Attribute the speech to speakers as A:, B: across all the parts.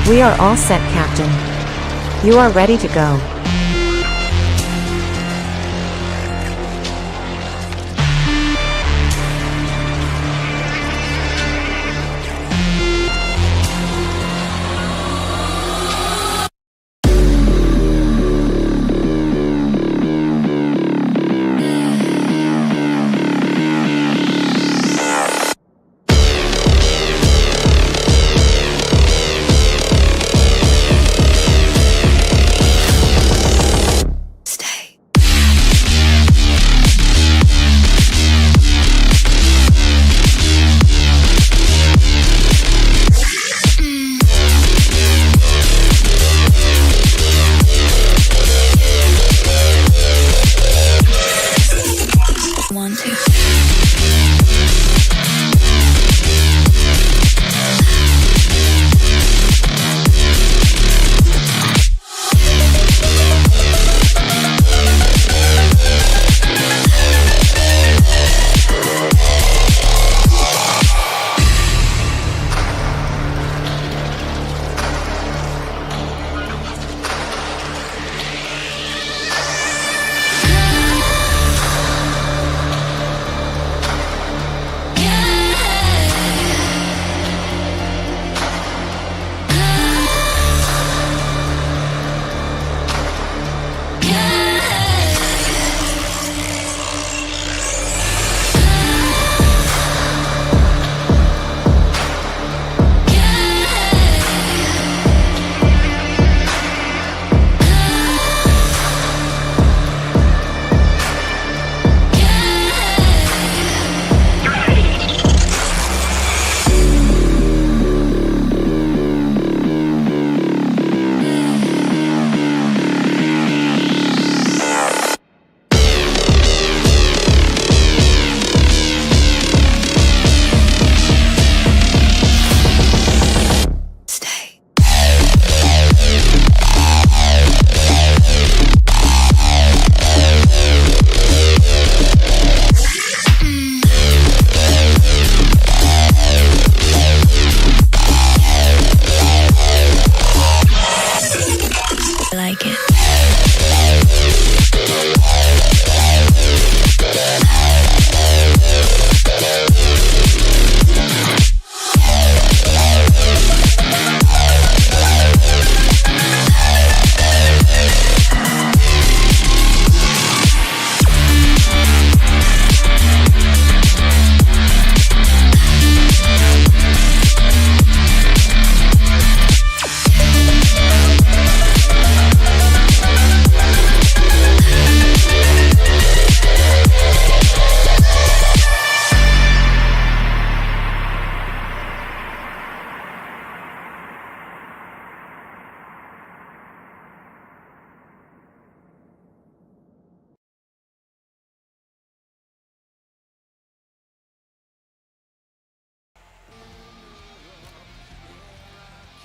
A: We are all set, Captain. You are ready to go.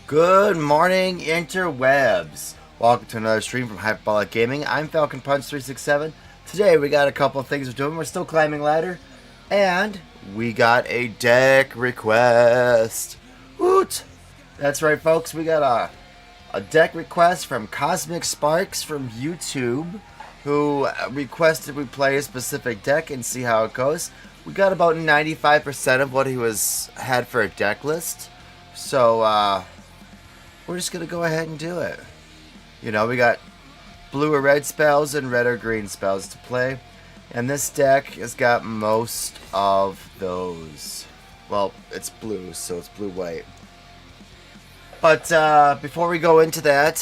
B: Good morning, Interwebs. Welcome to another stream from Hyperbolic Gaming. I'm Falcon Punch 367. Today we got a couple of things we're doing. We're still climbing ladder, and we got a deck request. Woot! That's right, folks. We got a deck request from Cosmic Sparks from YouTube, who requested we play a specific deck and see how it goes. We got about 95% of what he had for a deck list, so we're just going to go ahead and do it. You know, we got blue or red spells and red or green spells to play. And this deck has got most of those. Well, it's blue, so it's blue-white. But before we go into that,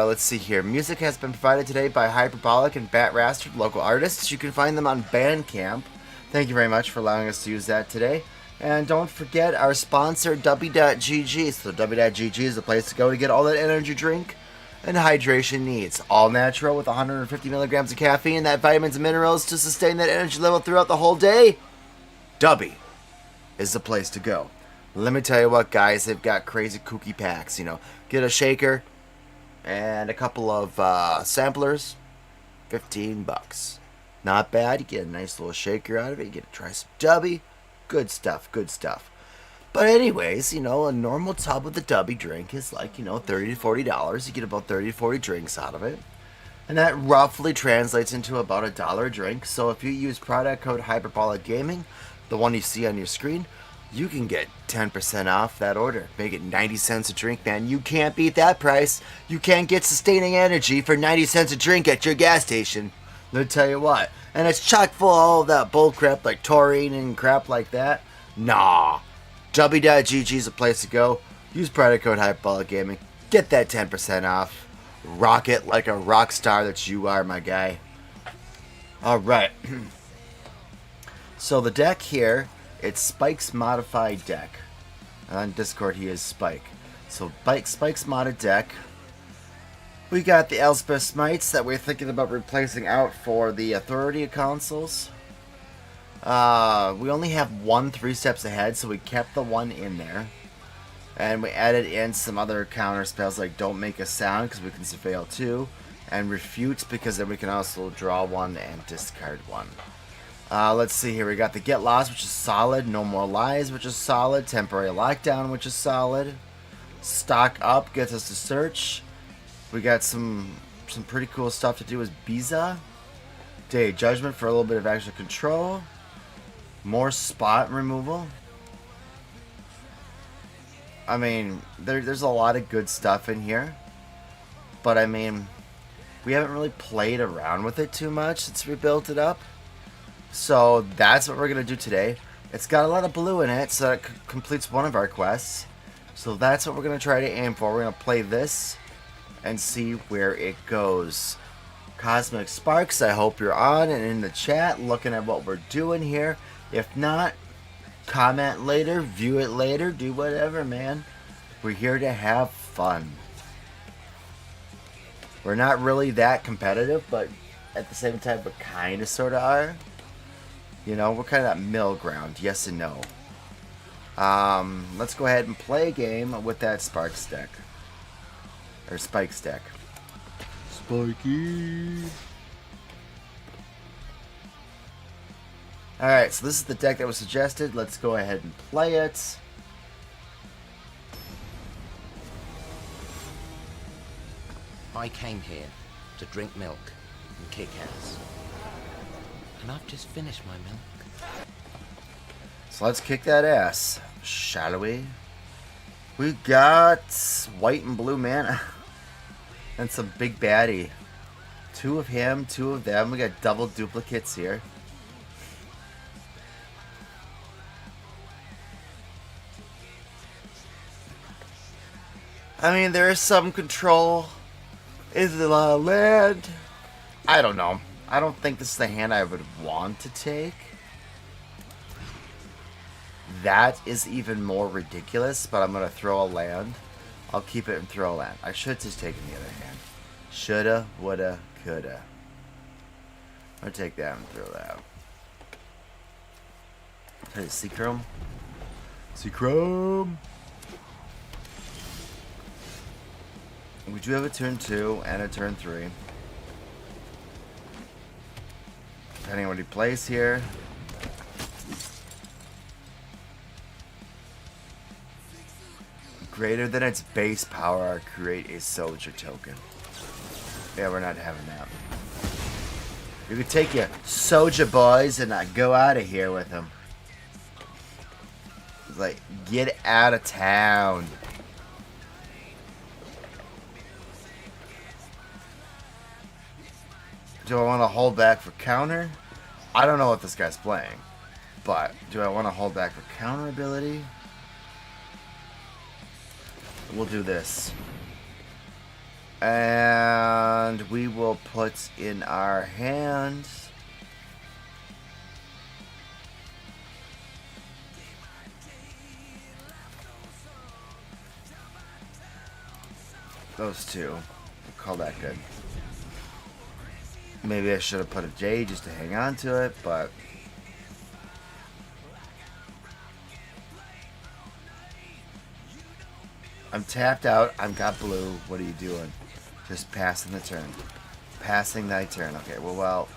B: let's see here. Music has been provided today by Hyperbolic and Bat Rastard, local artists. You can find them on Bandcamp. Thank you very much for allowing us to use that today. And don't forget our sponsor, W.GG. So W.GG is the place to go to get all that energy drink and hydration needs. All natural with 150 milligrams of caffeine, that vitamins and minerals to sustain that energy level throughout the whole day. W is the place to go. Let me tell you what, guys, they've got crazy kooky packs. You know, get a shaker and a couple of samplers, $15. Not bad. You get a nice little shaker out of it. You get to try some W. Good stuff, good stuff. But anyways, you know, a normal tub of the Dubby drink is like, you know, $30 to $40. You get about 30 to 40 drinks out of it. And that roughly translates into about $1 a drink. So if you use product code Hyperbolic Gaming, the one you see on your screen, you can get 10% off that order. Make it 90 cents a drink, man. You can't beat that price. You can't get sustaining energy for 90 cents a drink at your gas station. Let me tell you what. And it's chock full of all of that bull crap like taurine and crap like that. Nah. W.GG is a place to go. Use product code Hyperbolic Gaming. Get that 10% off. Rock it like a rock star that you are, my guy. Alright. So the deck here, it's Spike's modified deck. On Discord, he is Spike. So Spike's modded deck. We got the Elspeth Smites that we're thinking about replacing out for the Authority consoles. We only have one 3 steps ahead, so we kept the one in there. And we added in some other counter spells like Don't Make a Sound, because we can surveil 2. And Refute, because then we can also draw 1 and discard 1. Let's see here. We got the Get Lost, which is solid. No More Lies, which is solid. Temporary Lockdown, which is solid. Stock Up gets us to search. We got some pretty cool stuff to do with Biza. Day of Judgment for a little bit of extra control. More spot removal. I mean, there's a lot of good stuff in here. But I mean, we haven't really played around with it too much since we built it up. So that's what we're going to do today. It's got a lot of blue in it, so it completes one of our quests. So that's what we're going to try to aim for. We're going to play this and see where it goes. Cosmic Sparks, I hope you're on and in the chat looking at what we're doing here. If not, comment later, view it later, do whatever, man. We're here to have fun. We're not really that competitive, but at the same time, we kind of sort of are. You know, we're kind of that middle ground, yes and no. Let's go ahead and play a game with that Sparks deck. Or Spike's deck. Spikey. Alright, so this is the deck that was suggested. Let's go ahead and play it.
C: I came here to drink milk and kick ass. And I've just finished my milk.
B: So let's kick that ass, shall we? We got white and blue mana. And some big baddie. 2 of him, 2 of them. We got double duplicates here. I mean, there is some control. Is it a lot of land? I don't know. I don't think this is the hand I would want to take. That is even more ridiculous, but I'm going to throw a land. I'll keep it and throw a land. I should have just taken the other hand. Shoulda, woulda, coulda. I'm going to take that and throw that. Hey, Seachrome? Seachrome! We do have a turn 2 and a turn 3. Depending on what he plays here. Greater than its base power, create a soldier token. Yeah, we're not having that. You can take your soldier boys and go out of here with them. It's like, get out of town. Do I want to hold back for counter? I don't know what this guy's playing. But, do I want to hold back for counter ability? We'll do this. And we will put in our hand those 2. We'll call that good. Maybe I should have put a J just to hang on to it, but I'm tapped out. I've got blue. What are you doing? Just passing the turn. Passing thy turn. Okay, well.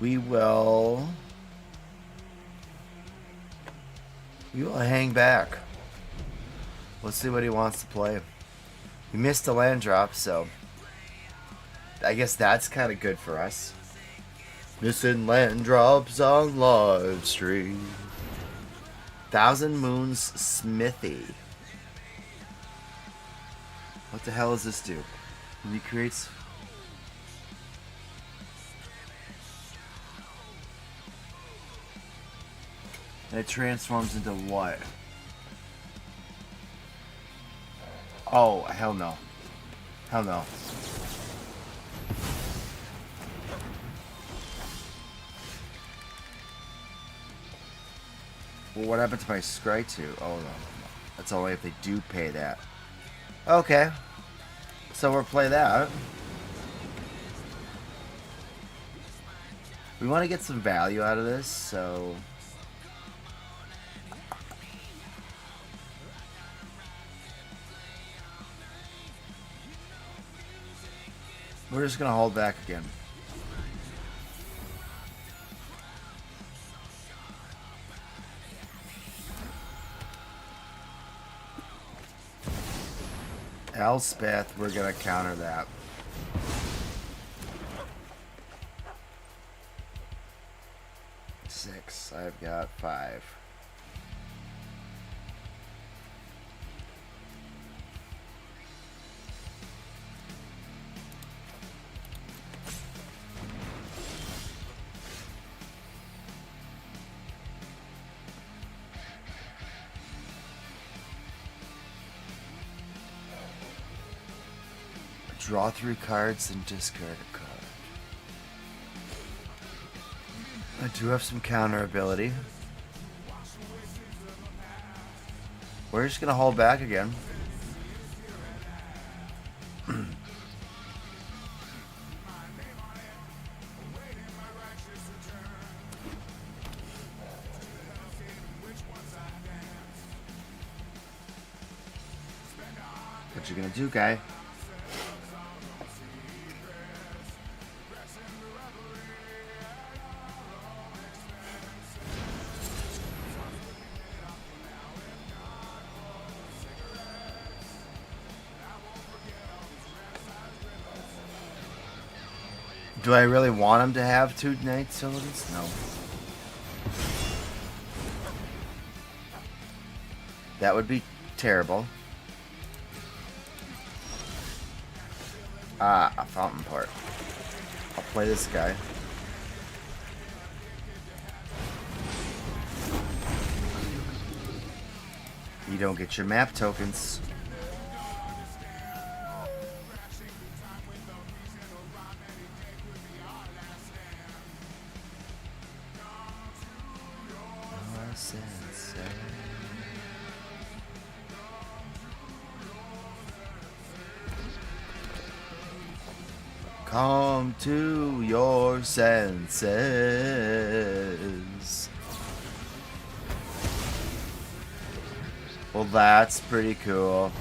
B: We will hang back. Let's see what he wants to play. He missed a land drop, so I guess that's kind of good for us. Missing land drops on live stream. Thousand Moons Smithy. What the hell does this do? Recreates. And it transforms into what? Oh, hell no. Hell no. Well, what happened to my Scry 2? Oh, no. That's only if they do pay that. Okay. So we'll play that. We want to get some value out of this, so... we're just going to hold back again. Elspeth, we're going to counter that. Six. I've got 5. Draw 3 cards and discard a card. I do have some counter ability. We're just going to hold back again. What you going to do, guy? Do I really want him to have 2 Night Sylvans? No. That would be terrible. Ah, a Fountain Part. I'll play this guy. You don't get your map tokens. Come to your senses. Well, that's pretty cool.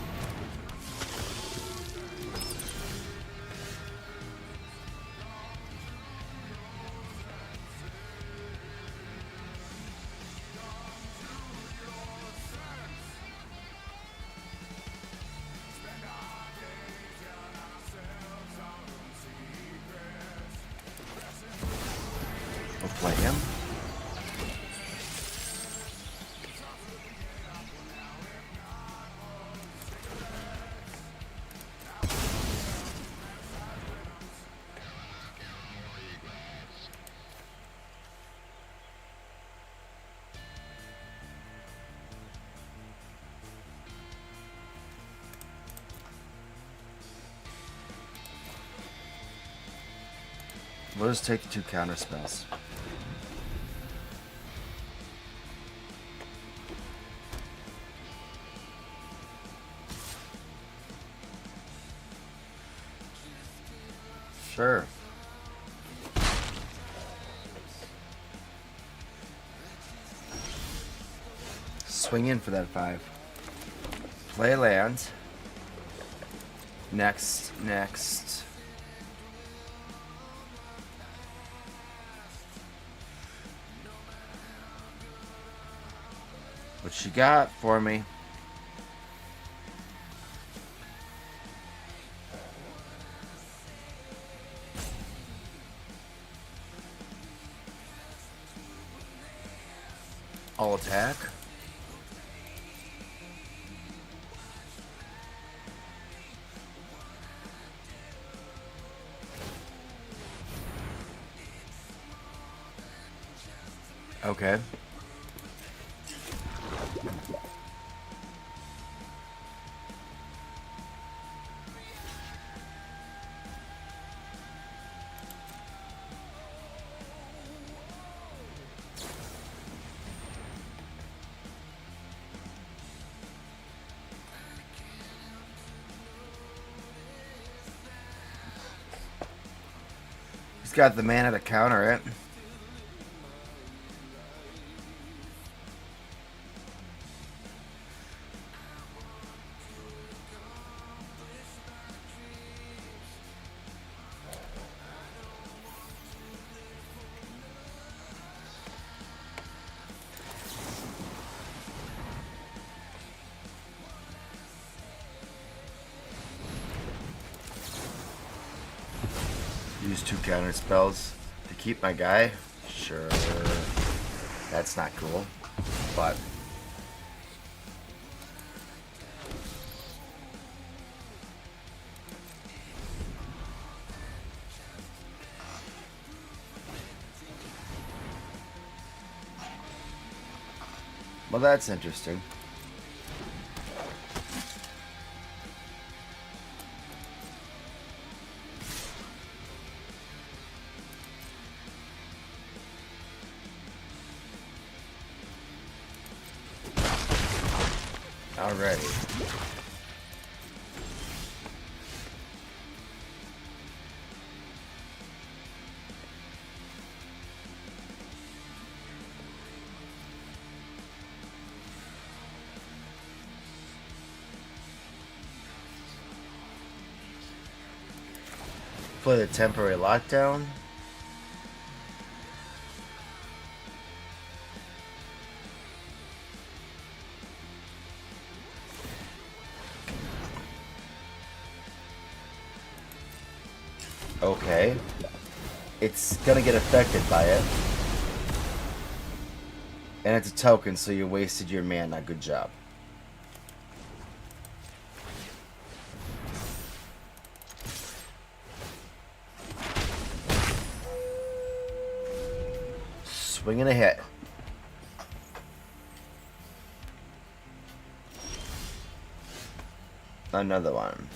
B: We'll play him. We'll just take the 2 counter spells. Sure. Swing in for that 5. Play land. Next. What you got for me? All attack. Okay. He's got the mana to counter it. Use 2 counter spells to keep my guy. Sure. That's not cool. But well, that's interesting. Alrighty. Play the temporary lockdown. Okay. It's gonna get affected by it. And it's a token, so you wasted your mana. Good job. Swinging a hit. Another one.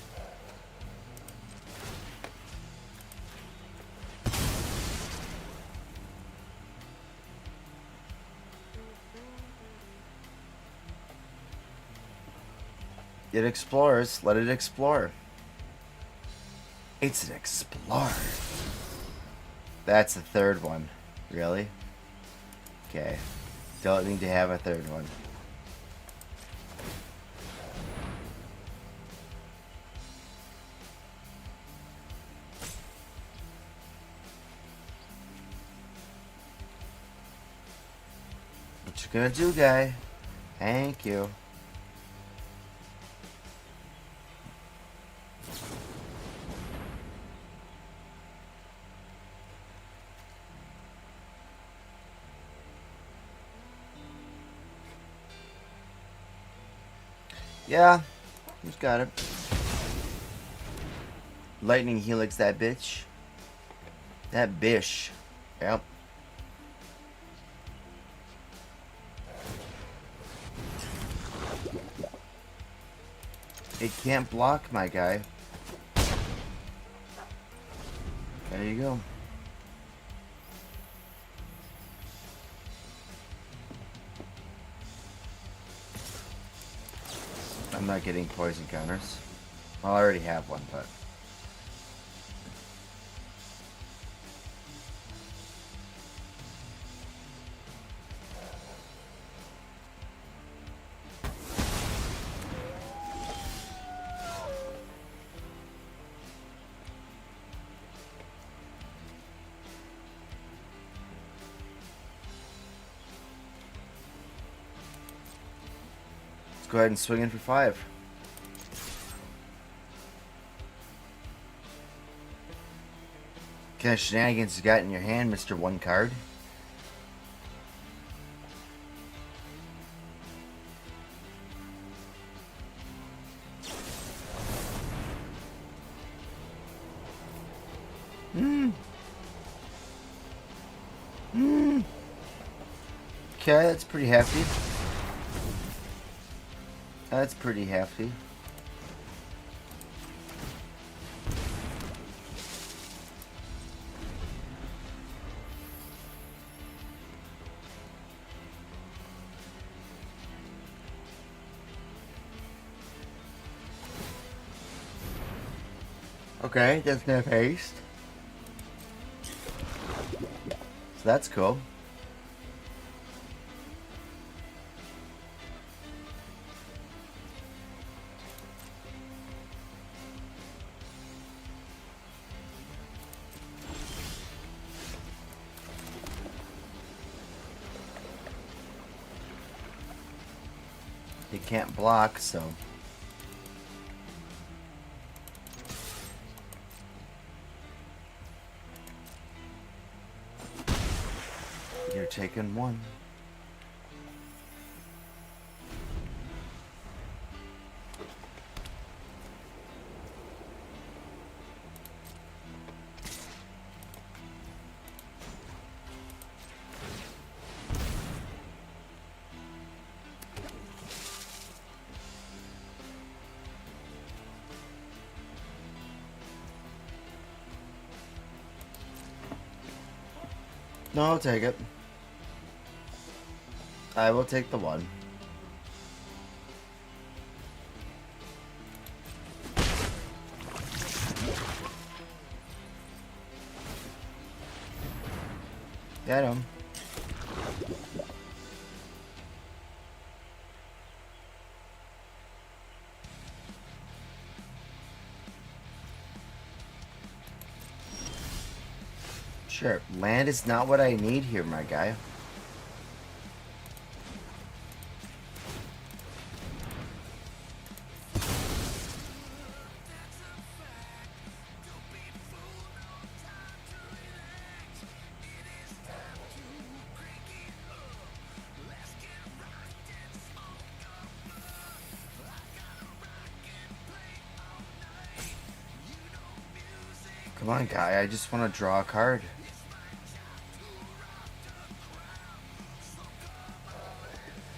B: It explores. Let it explore. It's an explorer. That's the third one. Really? Okay. Don't need to have a third one. What you gonna do, guy? Thank you. Yeah, he's got it. Lightning helix that bitch. That bish. Yep. It can't block my guy. There you go. I'm not getting poison counters. Well, I already have one, but... go ahead and swing in for 5. What kind of shenanigans you got in your hand, Mr. One Card? Okay, that's pretty hefty. That's pretty hefty. Okay, doesn't have haste. So that's cool. He can't block, so... You're taking 1. No, I'll take it. I will take the 1. Get him. Sure, land is not what I need here, my guy. Come on, guy, I just want to draw a card.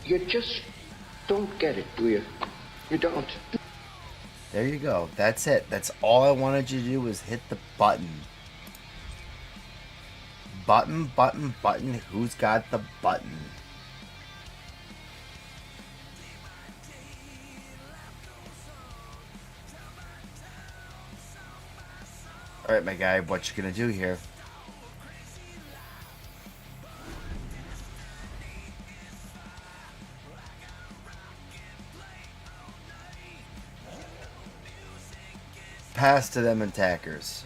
D: You just don't get it, do you? You don't.
B: There you go. That's it. That's all I wanted you to do was hit the button. Button, button, button. Who's got the button? Alright, my guy, what you gonna do here? Pass to them attackers.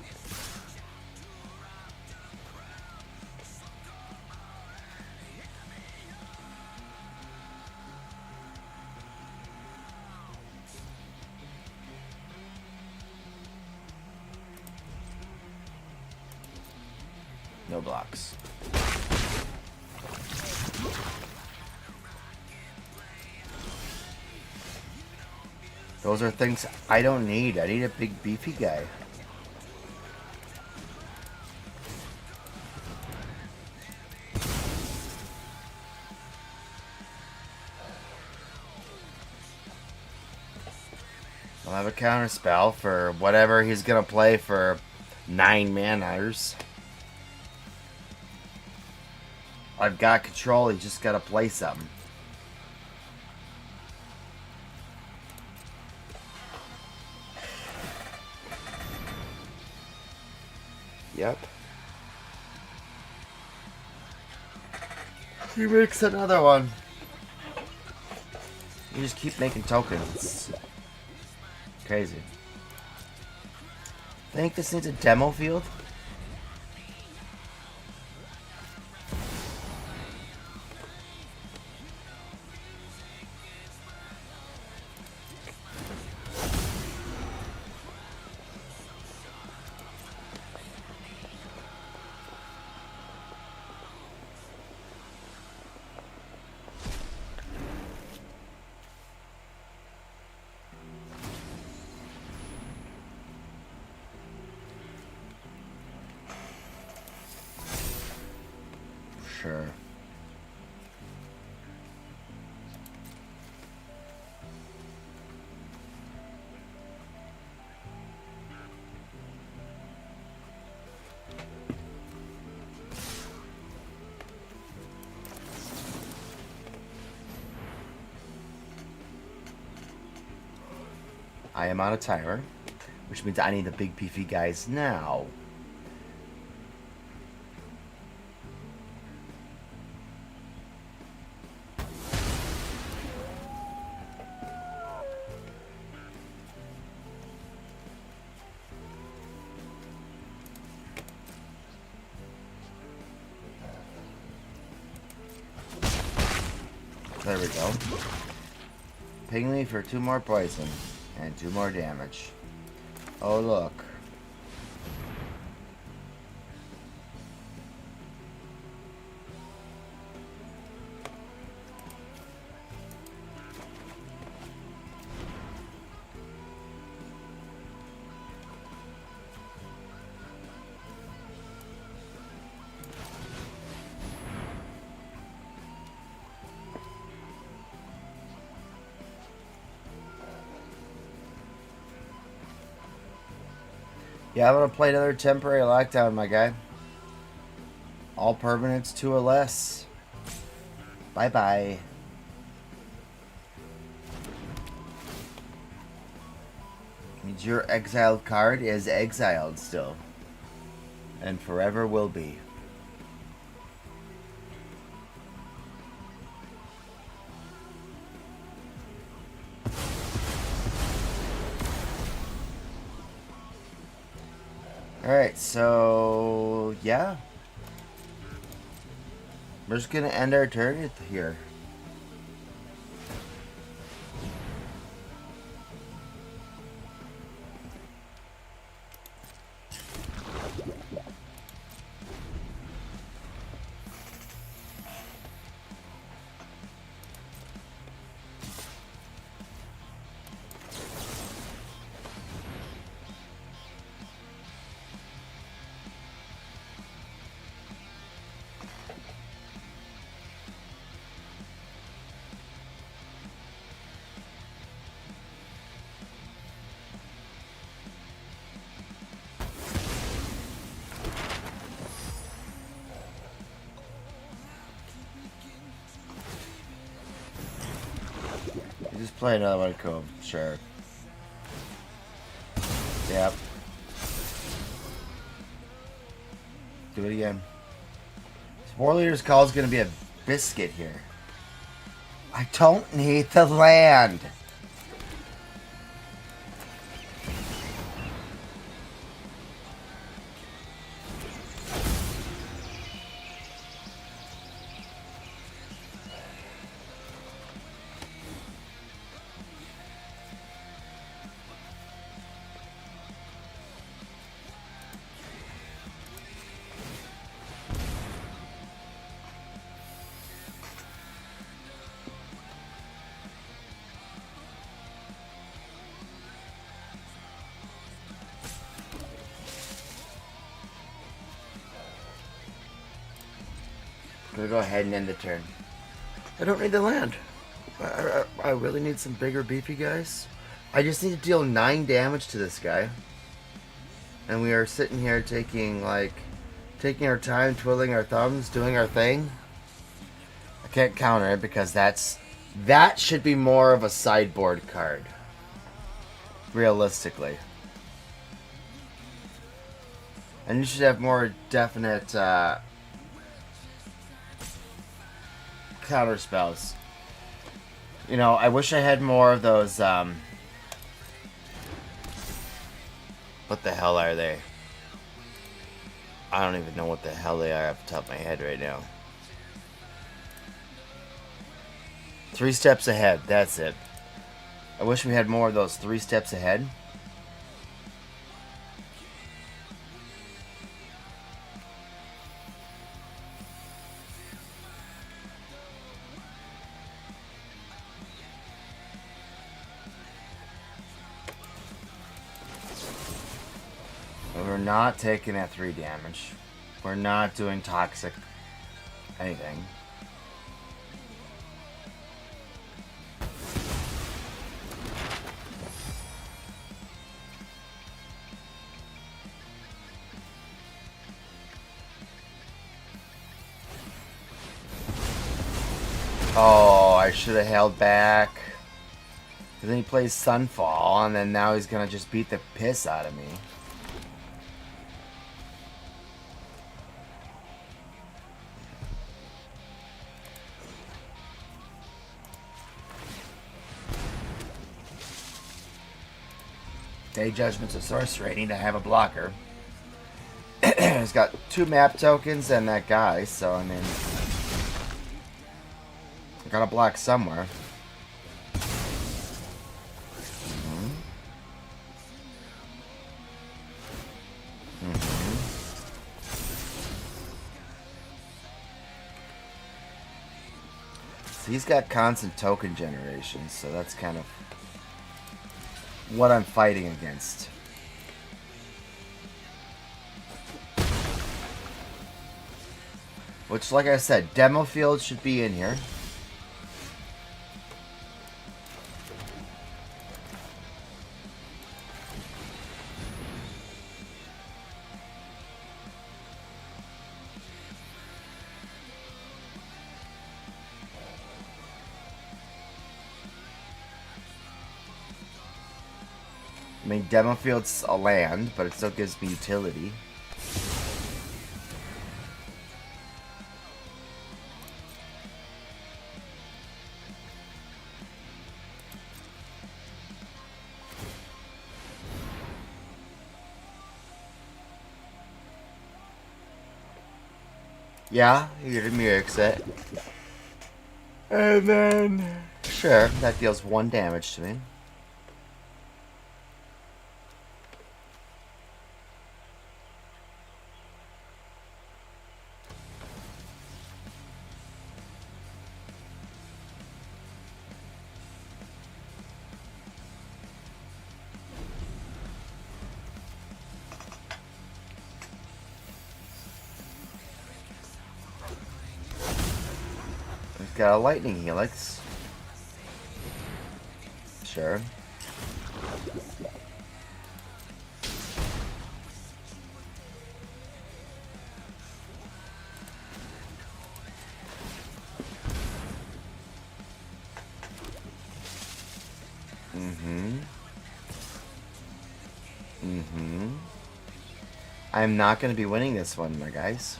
B: No blocks. Those are things I don't need. I need a big beefy guy. I'll have a counter spell for whatever he's gonna play for 9 manors. I've got control, he just gotta play something. Yep. He makes another one. You just keep making tokens. Crazy. Think this needs a demo field? sure. I am on a timer, which means I need the big beefy guys now. There we go. Ping me for 2 more poison and 2 more damage. Oh, look. Yeah, I'm gonna play another temporary lockdown, my guy. All permanents 2 or less. Bye bye. Means your exiled card is exiled still. And forever will be. Alright, so yeah. We're just gonna end our turn here. Just play another one, cool. Sure. Yep. Do it again. War Leader's Call is going to be a biscuit here. I don't need the land. I'm gonna go ahead and end the turn. I don't need the land. I really need some bigger beefy guys. I just need to deal 9 damage to this guy. And we are sitting here taking our time, twiddling our thumbs, doing our thing. I can't counter it because that should be more of a sideboard card. Realistically. And you should have more definite counter spells. You know, I wish I had more of those, what the hell are they? I don't even know what the hell they are off the top of my head right now. 3 steps ahead, that's it. I wish we had more of those 3 steps ahead. We're not taking that 3 damage. We're not doing toxic anything. Oh, I should have held back. Because then he plays Sunfall, and then now he's going to just beat the piss out of me. Day Judgment's a sorcerer. I need to have a blocker. He's got 2 map tokens and that guy, so I mean... I gotta block somewhere. So he's got constant token generation, so that's kind of what I'm fighting against. Which, like I said, demo field should be in here. I mean, demo field's a land, but it still gives me utility. Yeah, you get a mirror set. And then... Sure, that deals 1 damage to me. Got a lightning helix. Sure. I'm not going to be winning this one, my guys.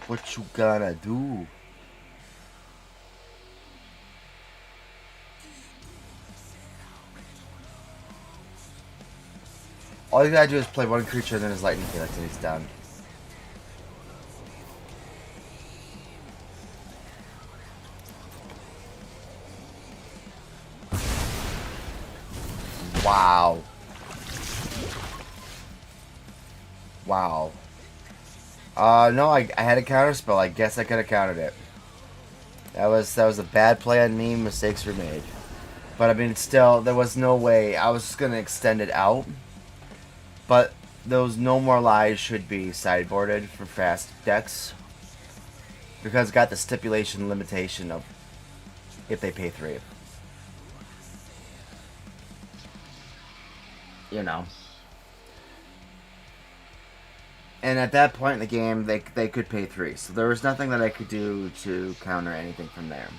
B: What you gonna do? All you gotta do is play 1 creature and then his lightning helix and he's done. Wow. Wow. No, I had a counter spell. I guess I could have countered it. That was a bad play on me. Mistakes were made. But I mean, still, there was no way. I was just gonna extend it out. But those No More Lies should be sideboarded for fast decks. Because it got the stipulation limitation of if they pay 3. You know. And at that point in the game, they could pay 3. So there was nothing that I could do to counter anything from there.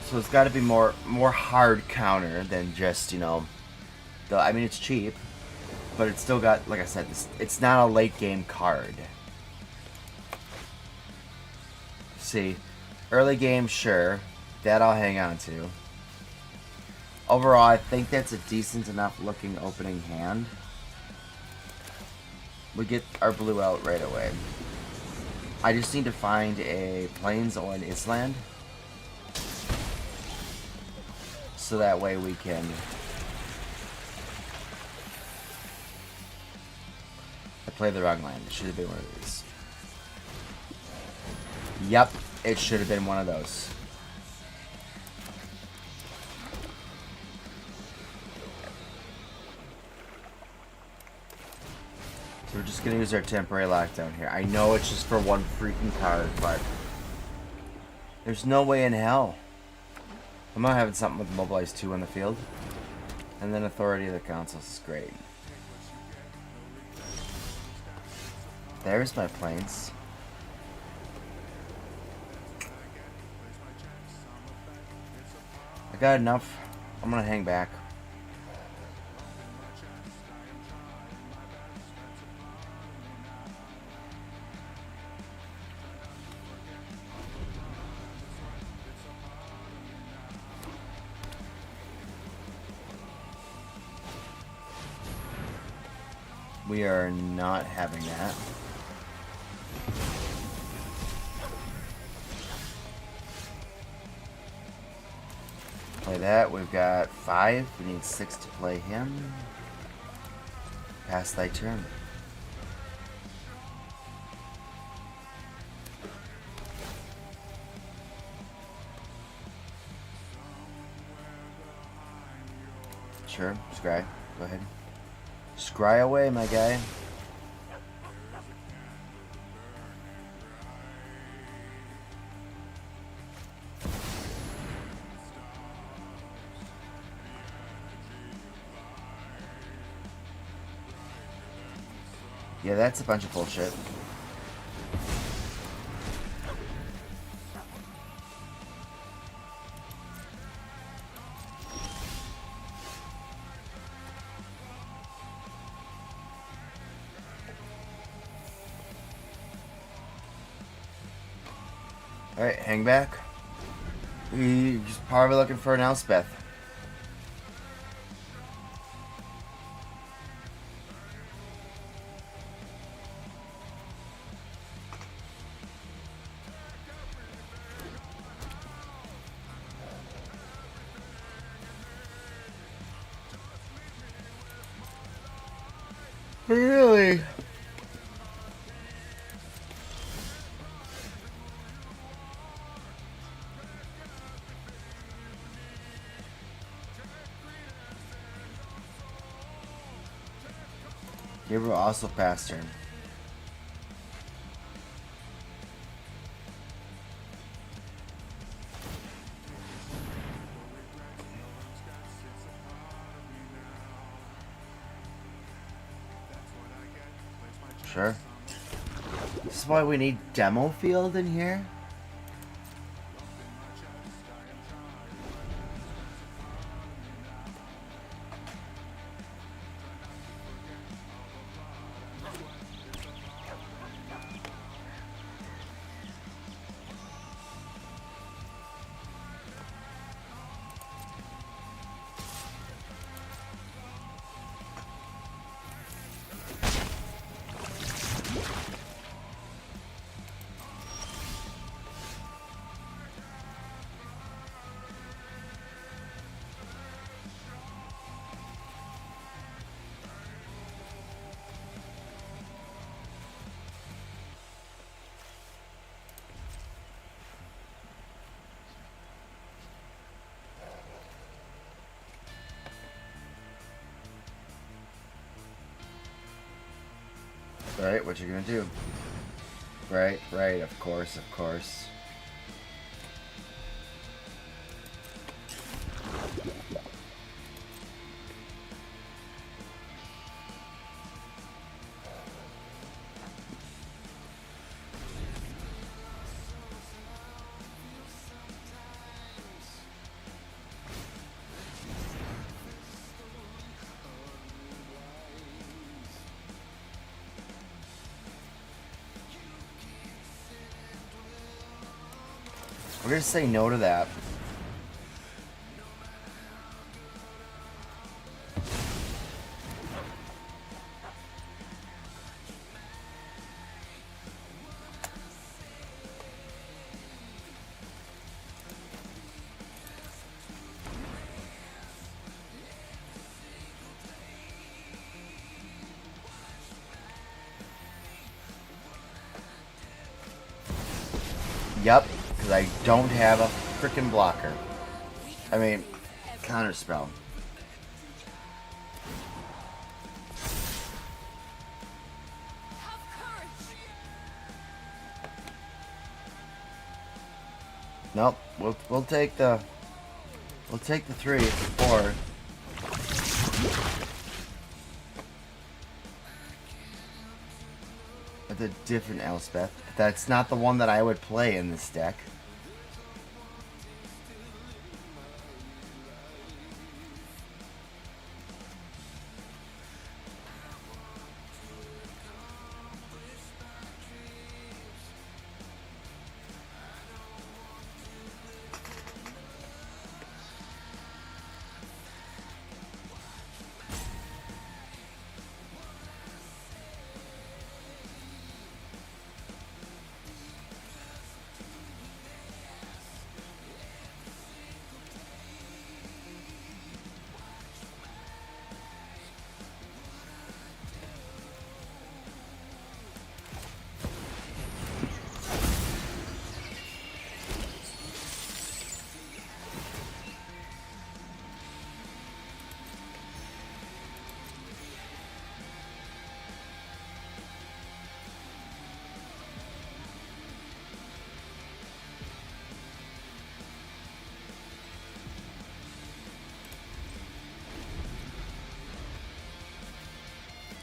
B: So it's got to be more hard counter than just, you know... I mean, it's cheap. But it's still got, like I said, it's not a late game card. See, early game, sure. That I'll hang on to. Overall, I think that's a decent enough looking opening hand. We get our blue out right away. I just need to find a Plains or an Island. So that way we can Play the wrong land. It should have been one of these. Yep, it should have been one of those. So we're just gonna use our temporary lockdown here. I know it's just for one freaking card, but there's no way in hell. I'm not having something with Mobilize 2 on the field. And then Authority of the Councils is great. There's my planes. I got enough. I'm gonna hang back. We are not having that. Play that. We've got 5. We need 6 to play him. Pass thy turn. Sure, scry. Go ahead. Scry away, my guy. Yeah, that's a bunch of bullshit. Alright, hang back. He's probably looking for an Elspeth. Really? Gabriel also passed turn. Sure. This is why we need demo field in here. Right, what you gonna do? Right, of course, of course. We're gonna say no to that. Yep, because I don't have a freaking blocker. I mean, counterspell. Nope, we'll take the 3 4. With a different Elspeth. That's not the one that I would play in this deck.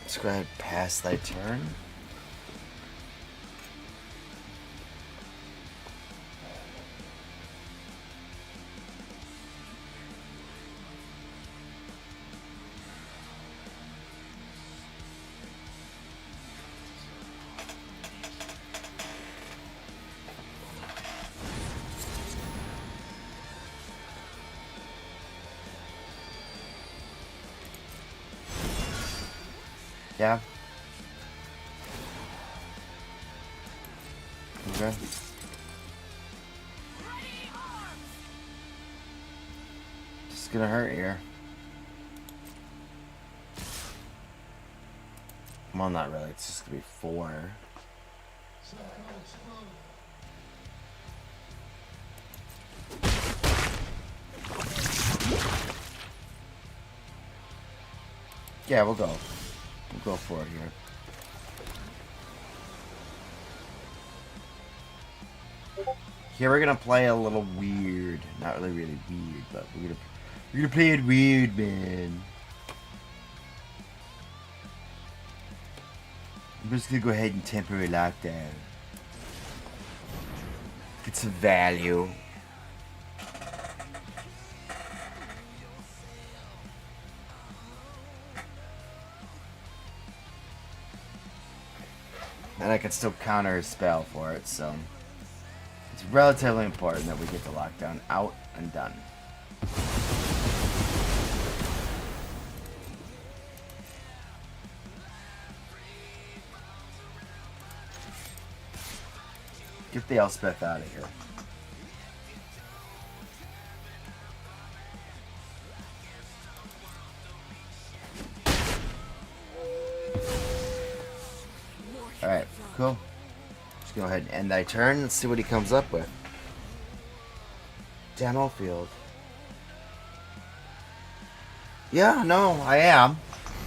B: Let's go ahead and pass thy turn. Yeah. Okay. Just gonna hurt here. Well, not really. It's just gonna be 4. Yeah, we'll go. We'll go for it here. Here we're gonna play a little weird. Not really weird, but we're gonna play it weird, man. I'm just gonna go ahead and temporary lockdown. Get some value. And I can still counter his spell for it, so it's relatively important that we get the lockdown out and done. Get the Elspeth out of here. Alright, cool. Just go ahead and end thy turn. Let's see what he comes up with. Demo field. Yeah, no, I am.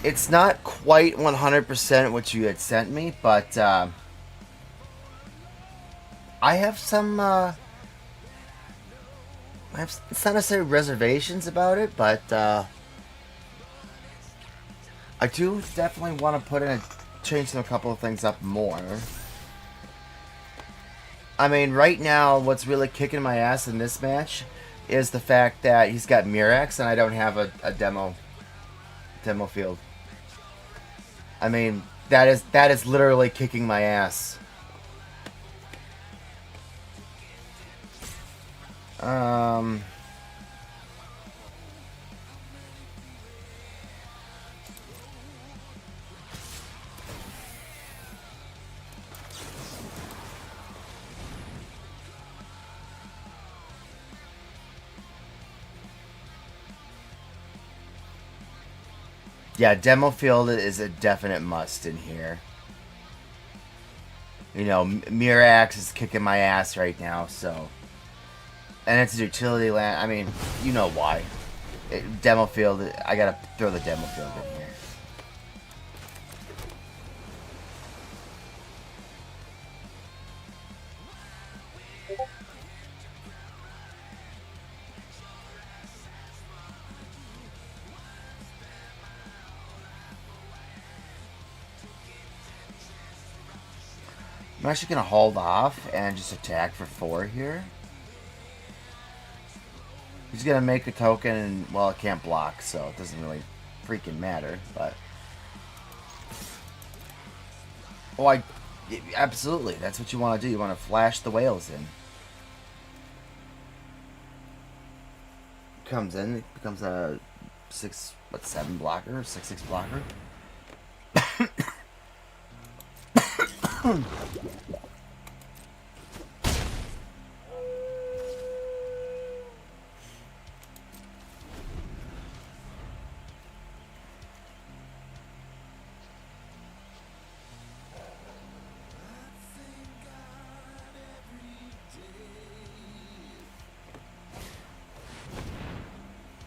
B: It's not quite 100% what you had sent me, but I have some it's not necessarily reservations about it, but I do definitely want to put in change a couple of things up more. I mean, right now, what's really kicking my ass in this match is the fact that he's got Mirax and I don't have a demo field. I mean, that is literally kicking my ass. Yeah, demo field is a definite must in here. You know, Mirax is kicking my ass right now, so. And it's a utility land. I mean, you know why. Demo field, I gotta throw the demo field in here. I'm actually gonna hold off and just attack for 4 here. He's gonna make a token, and well, it can't block, so it doesn't really freaking matter. But oh, absolutely, that's what you want to do. You want to flash the whales in. Comes in, it becomes a 7 blocker, 6/6 blocker.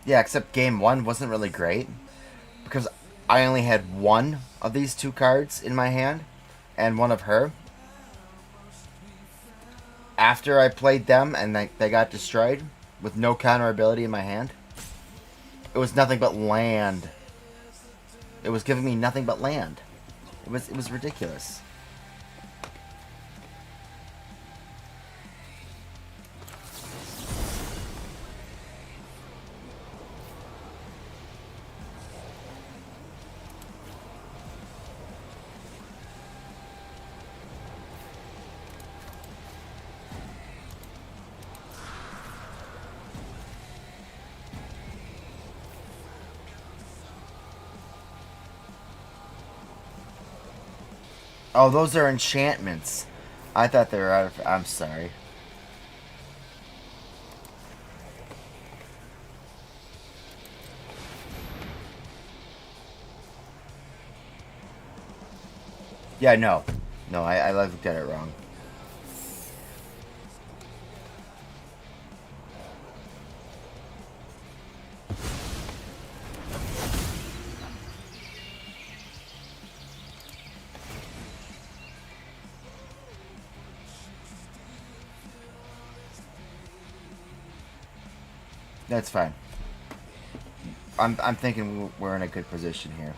B: Yeah, except game 1 wasn't really great because I only had 1 of these 2 cards in my hand and 1 of her. After I played them and they got destroyed with no counter ability in my hand, it was nothing but land. It was giving me nothing but land. It was ridiculous. Oh, those are enchantments. I thought they were out of... I'm sorry. Yeah, no. No, I looked at it wrong. That's fine. I'm thinking we're in a good position here.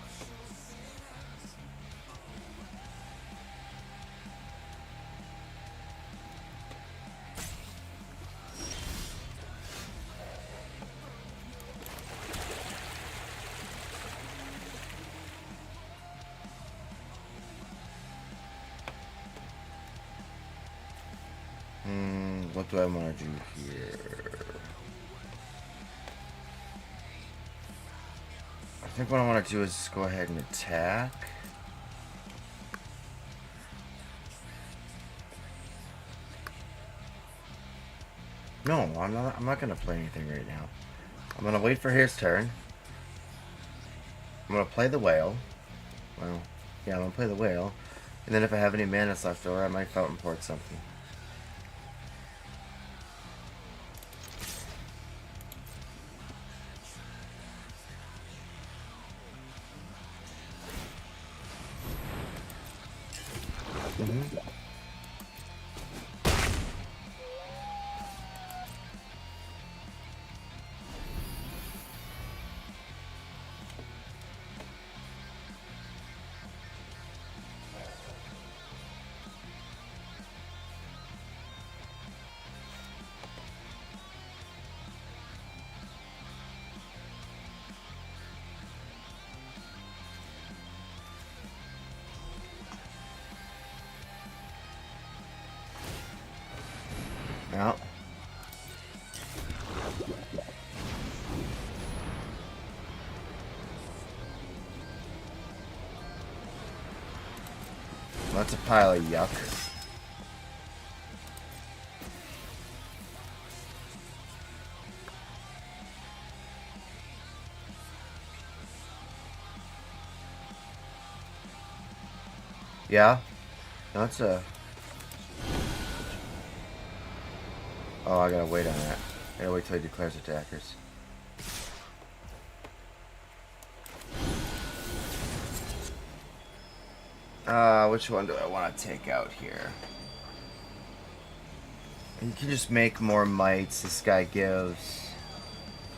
B: What do I want to do here? I think what I want to do is go ahead and attack. No, I'm not going to play anything right now. I'm going to wait for his turn. I'm going to play the whale. Well, yeah, I'm going to play the whale. And then if I have any mana left over, I might fountain port something. Yeah. That's a pile of yuck. Yeah. That's a Oh, I gotta wait on that. I gotta wait till he declares attackers. Which one do I want to take out here? You can just make more mites. This guy gives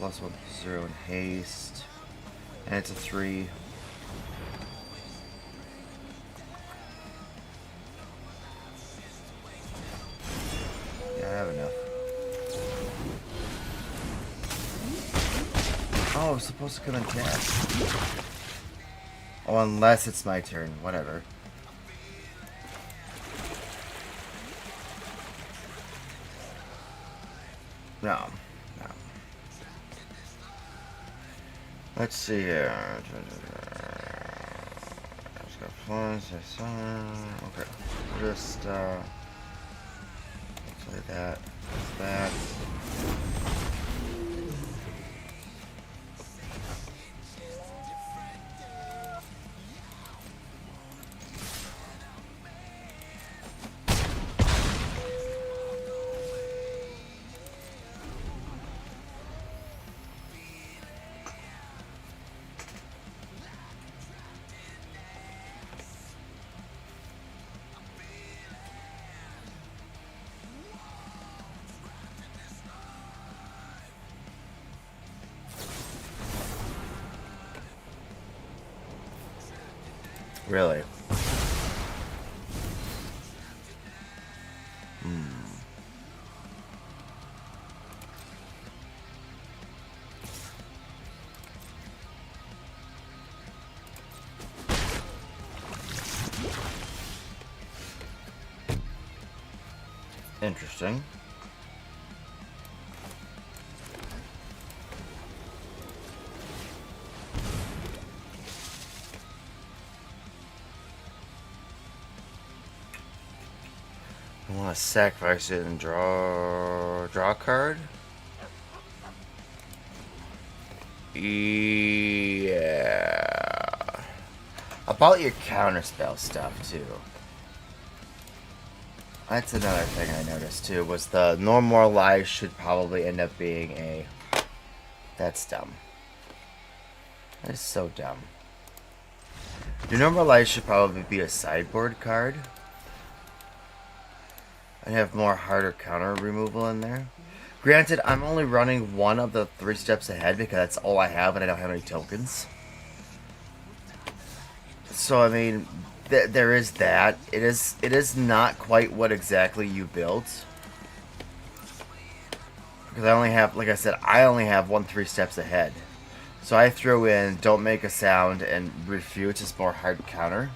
B: +1/+0 in haste. And it's a 3. Yeah, I have enough. Oh, I was supposed to come and attack. Oh, unless it's my turn. Whatever. No. No. Let's see here. Just got plus, okay. Just, play that. That. Really? Interesting. I want to sacrifice it and draw a card. Yeah. About your counterspell stuff too. That's another thing I noticed too, was the no more lies should probably end up being a... That's dumb. That is so dumb. Your no more lies should probably be a sideboard card. And have more harder counter removal in there. Granted, I'm only running one of the 3 steps ahead because that's all I have and I don't have any tokens. So, I mean... there is that. It is not quite what exactly you built. Because I only have, like I said, I only have 1 3 steps ahead. So I threw in don't make a sound and refute is more hard counter.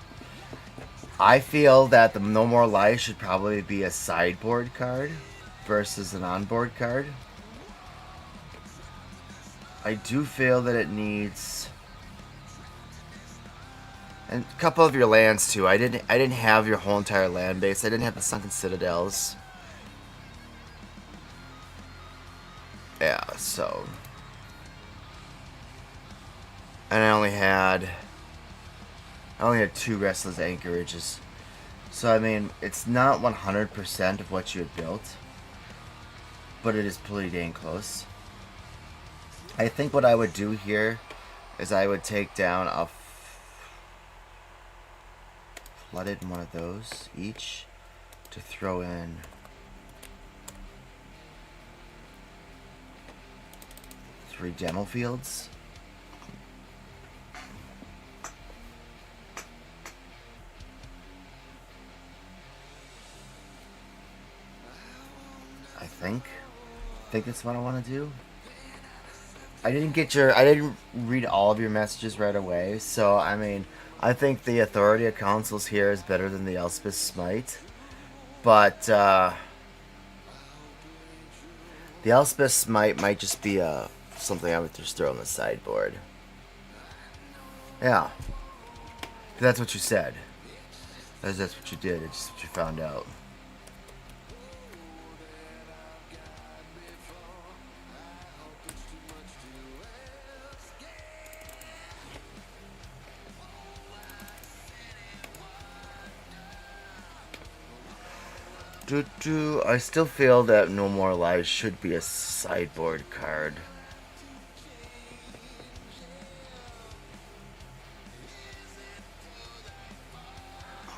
B: I feel that the No More Lies should probably be a sideboard card versus an onboard card. I do feel that it needs... And a couple of your lands too. I didn't have your whole entire land base. I didn't have the Sunken Citadels. Yeah, so. And I only had 2 Restless Anchorages. So I mean, it's not 100% of what you had built, but it is pretty dang close. I think what I would do here is I would take down a flooded one of those each to throw in three demo fields. I think that's what I want to do. I didn't read all of your messages right away, so I mean, I think the Authority of Councils here is better than the Elspeth Smite, but the Elspeth Smite might just be something I would just throw on the sideboard. Yeah, that's what you said. That's what you did. It's just what you found out. I still feel that No More Lies should be a sideboard card.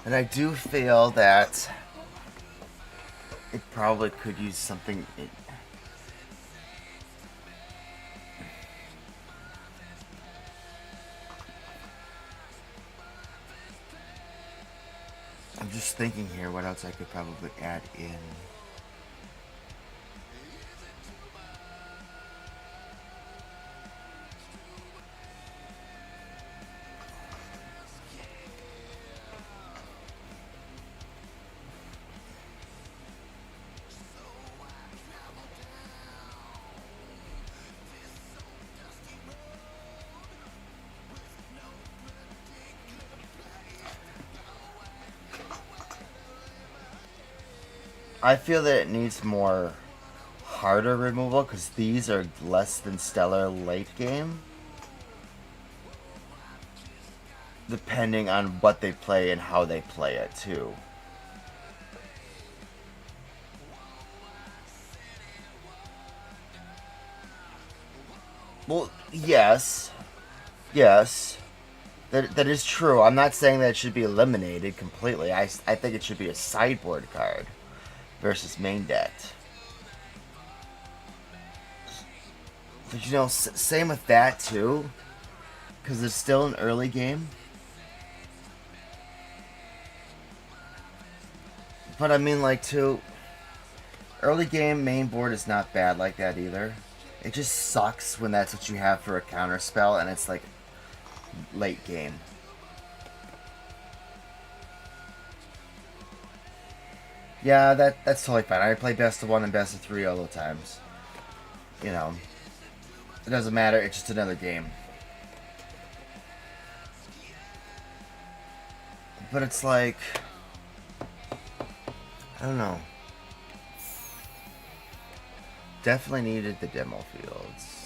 B: And I do feel that it probably could use something. I'm just thinking here what else I could probably add in. I feel that it needs more harder removal because these are less than stellar late game. Depending on what they play and how they play it too. Well, yes. Yes. That is true. I'm not saying that it should be eliminated completely. I think it should be a sideboard card versus main deck. But you know, same with that too, because it's still an early game. But I mean, like, too, early game main board is not bad like that either. It just sucks when that's what you have for a counter spell and it's like late game. Yeah, that's totally fine. I play best of 1 and best of 3 all the times. You know, it doesn't matter. It's just another game. But it's like, I don't know. Definitely needed the demo fields.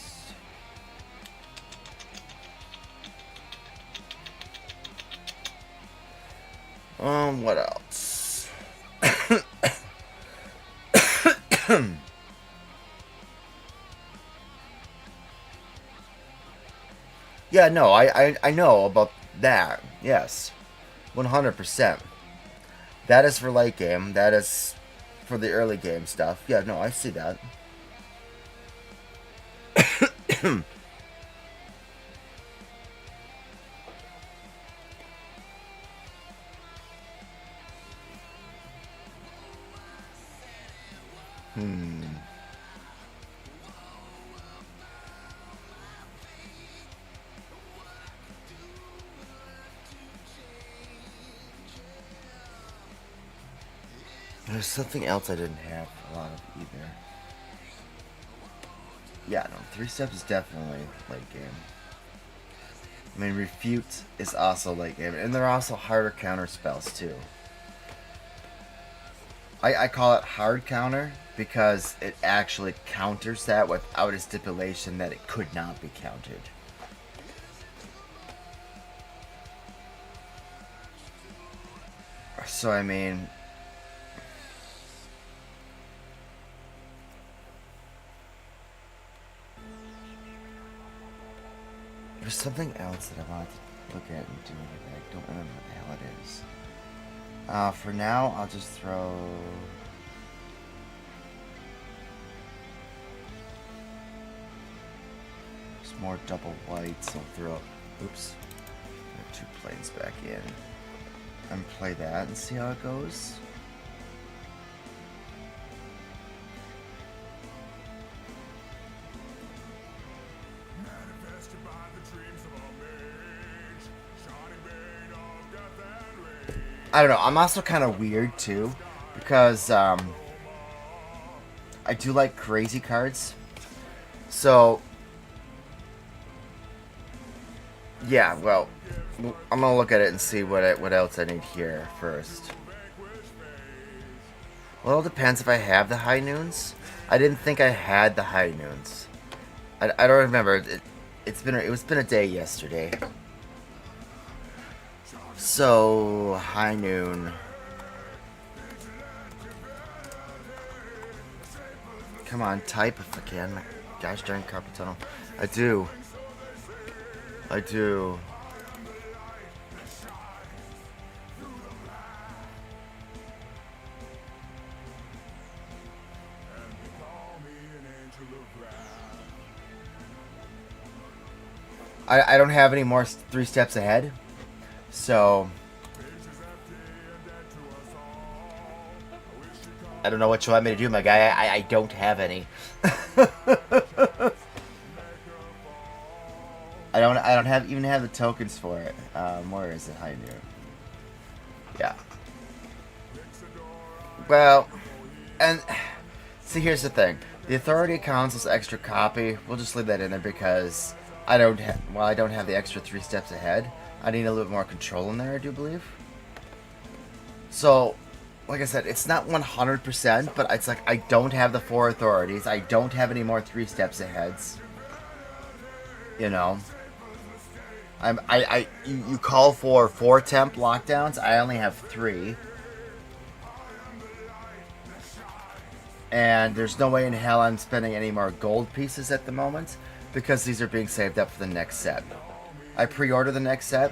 B: What else? Yeah, no, I know about that. Yes. 100%. That is for late game. That is for the early game stuff. Yeah, no, I see that. There's something else I didn't have a lot of either. Yeah, no, 3 steps is definitely late game. I mean, refute is also late game, and there are also harder counter spells too. I call it hard counter because it actually counters that without a stipulation that it could not be countered. So I mean, there's something else that I want to look at and do, but I don't remember what the hell it is. For now, I'll just throw... There's more double whites. I'll throw... Oops. Put 2 planes back in. And play that and see how it goes. I don't know, I'm also kind of weird too, because I do like crazy cards. So, yeah, well, I'm going to look at it and see what else I need here first. Well, it depends if I have the high noons. I didn't think I had the high noons. I don't remember. It's been a day yesterday. So, high noon. Come on, type if I can. My gosh darn carpal tunnel. I do. I do. I don't have any more 3 steps ahead, so I don't know what you want me to do, my guy. I don't have any. I don't have even have the tokens for it. Where is it? High noon. Yeah. Well, and see, here's the thing: the Authority Council's extra copy. We'll just leave that in there because I don't have the extra 3 steps ahead. I need a little bit more control in there, I do believe. So, like I said, it's not 100%, but it's like I don't have the 4 authorities. I don't have any more 3 steps aheads. You know, you call for 4 temp lockdowns. I only have 3. And there's no way in hell I'm spending any more gold pieces at the moment, because these are being saved up for the next set. I pre-order the next set,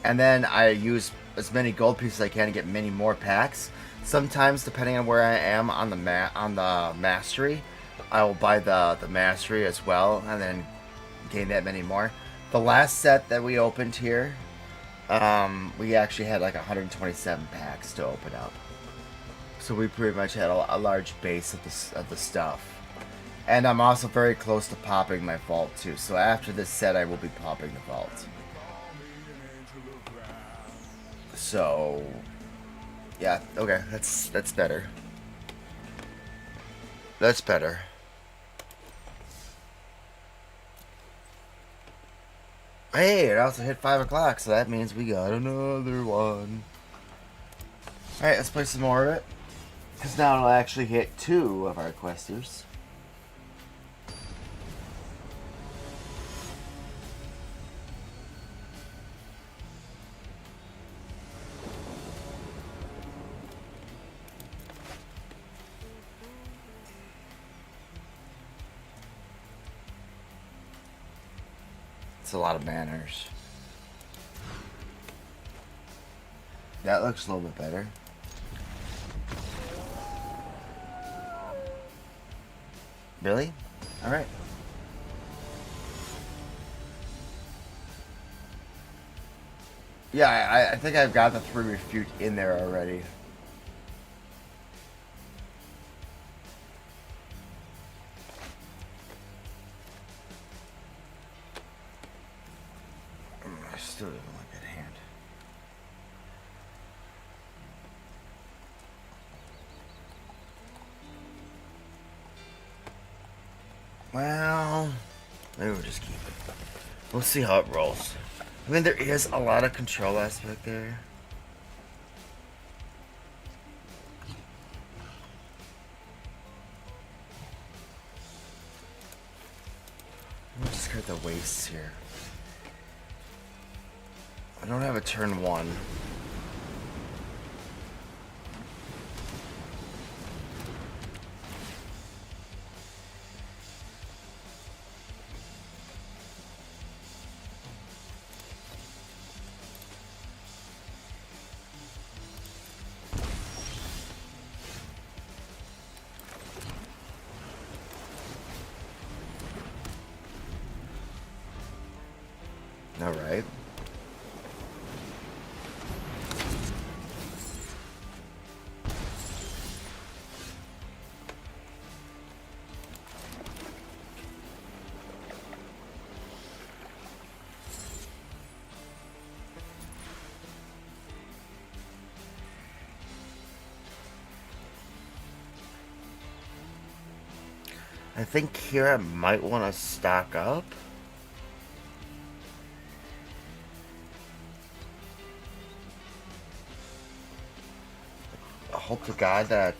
B: and then I use as many gold pieces as I can to get many more packs. Sometimes, depending on where I am on the mastery, I will buy the mastery as well, and then gain that many more. The last set that we opened here, we actually had like 127 packs to open up. So we pretty much had a large base of the stuff. And I'm also very close to popping my vault too. So after this set, I will be popping the vault. So, yeah, okay, that's better. That's better. Hey, it also hit 5 o'clock, so that means we got another one. Alright, let's play some more of it. Because now it'll actually hit 2 of our questers. It's a lot of banners. That looks a little bit better. Really? Alright. Yeah, I think I've got the 3 refute in there already. I still don't like that hand. Well, maybe we'll just keep it. We'll see how it rolls. I mean, there is a lot of control aspect there. We'll discard the wastes here. I don't have a turn 1. All right. I think here I might want to stock up. I hope to God that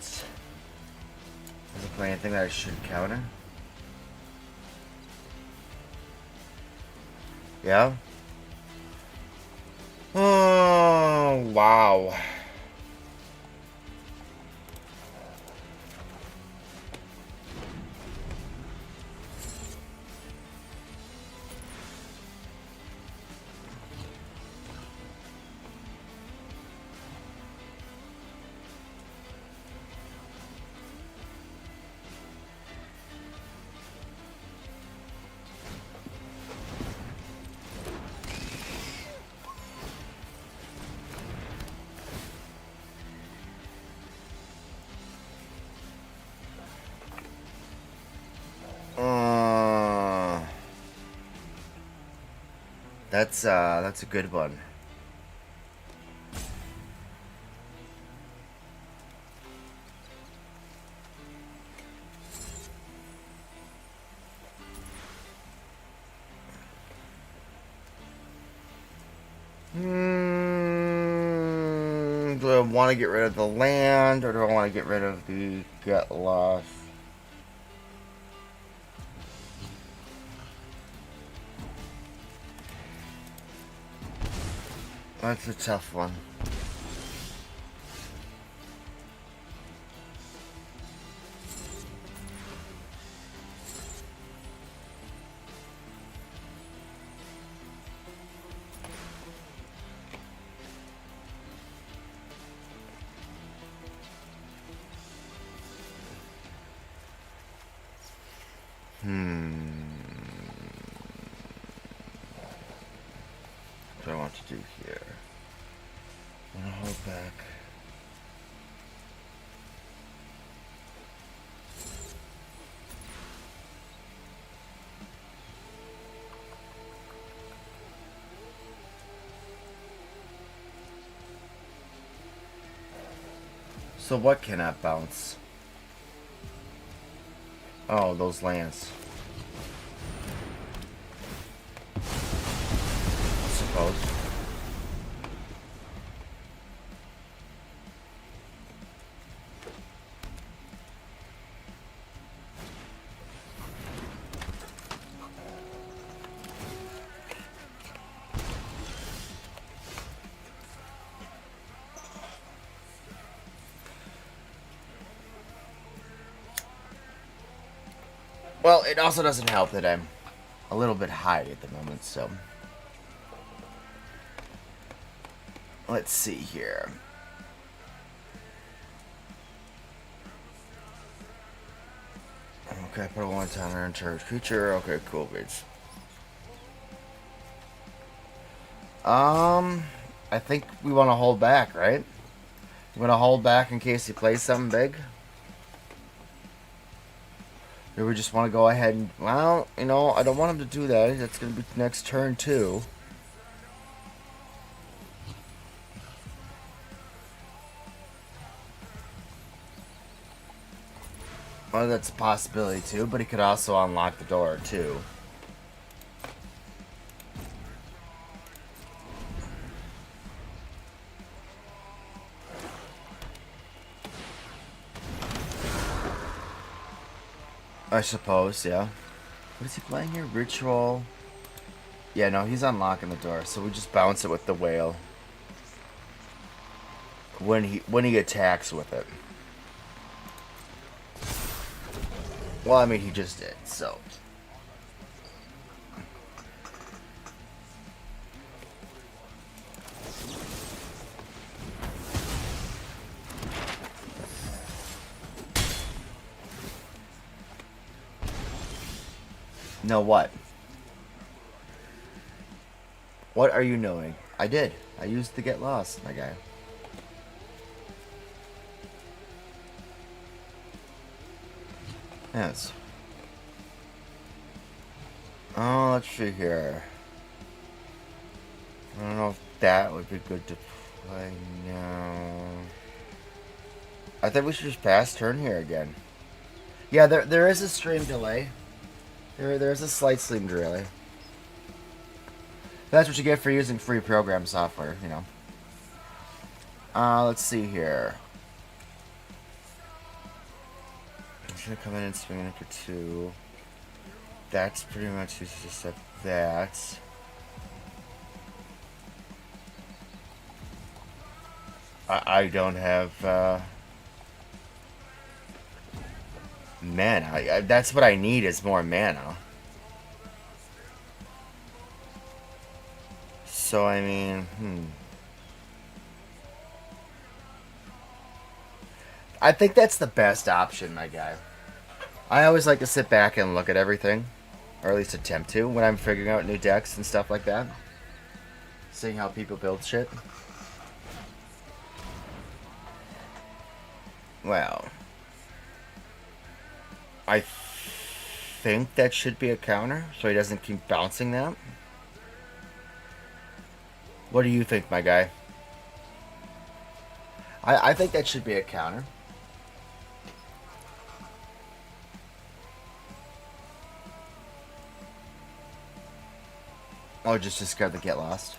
B: doesn't play anything that I should counter. Yeah? Oh, wow. That's a good one. Do I want to get rid of the land, or do I want to get rid of the get lost? That's a tough one. What do I want to do here? I'm gonna hold back. So what can I bounce? Oh, those lands. I suppose. Well, it also doesn't help that I'm a little bit high at the moment, so. Let's see here. Okay, put a 1-timer in charge creature. Okay, cool, bitch. I think we want to hold back, right? We want to hold back in case he plays something big. Or we just want to go ahead and, well, you know, I don't want him to do that. That's going to be next turn, too. Well, that's a possibility, too, but he could also unlock the door, too. I suppose, yeah. What is he playing here? Ritual. Yeah, no, he's unlocking the door, so we just bounce it with the whale. When he attacks with it. Well, I mean, he just did, so. No, what? What are you knowing? I did. I used to get lost, my guy. Yes. Oh, let's see here. I don't know if that would be good to play now. I think we should just pass turn here again. Yeah, there is a stream delay. There's a slight stream delay. That's what you get for using free program software, you know. Let's see here. I'm just gonna come in and swing it for 2. That's pretty much just set that. I don't have mana. That's what I need is more mana. So I mean, I think that's the best option, my guy. I always like to sit back and look at everything, or at least attempt to, when I'm figuring out new decks and stuff like that. Seeing how people build shit. Well, I think that should be a counter, so he doesn't keep bouncing that. What do you think, my guy? I think that should be a counter. Oh, just discard the get lost.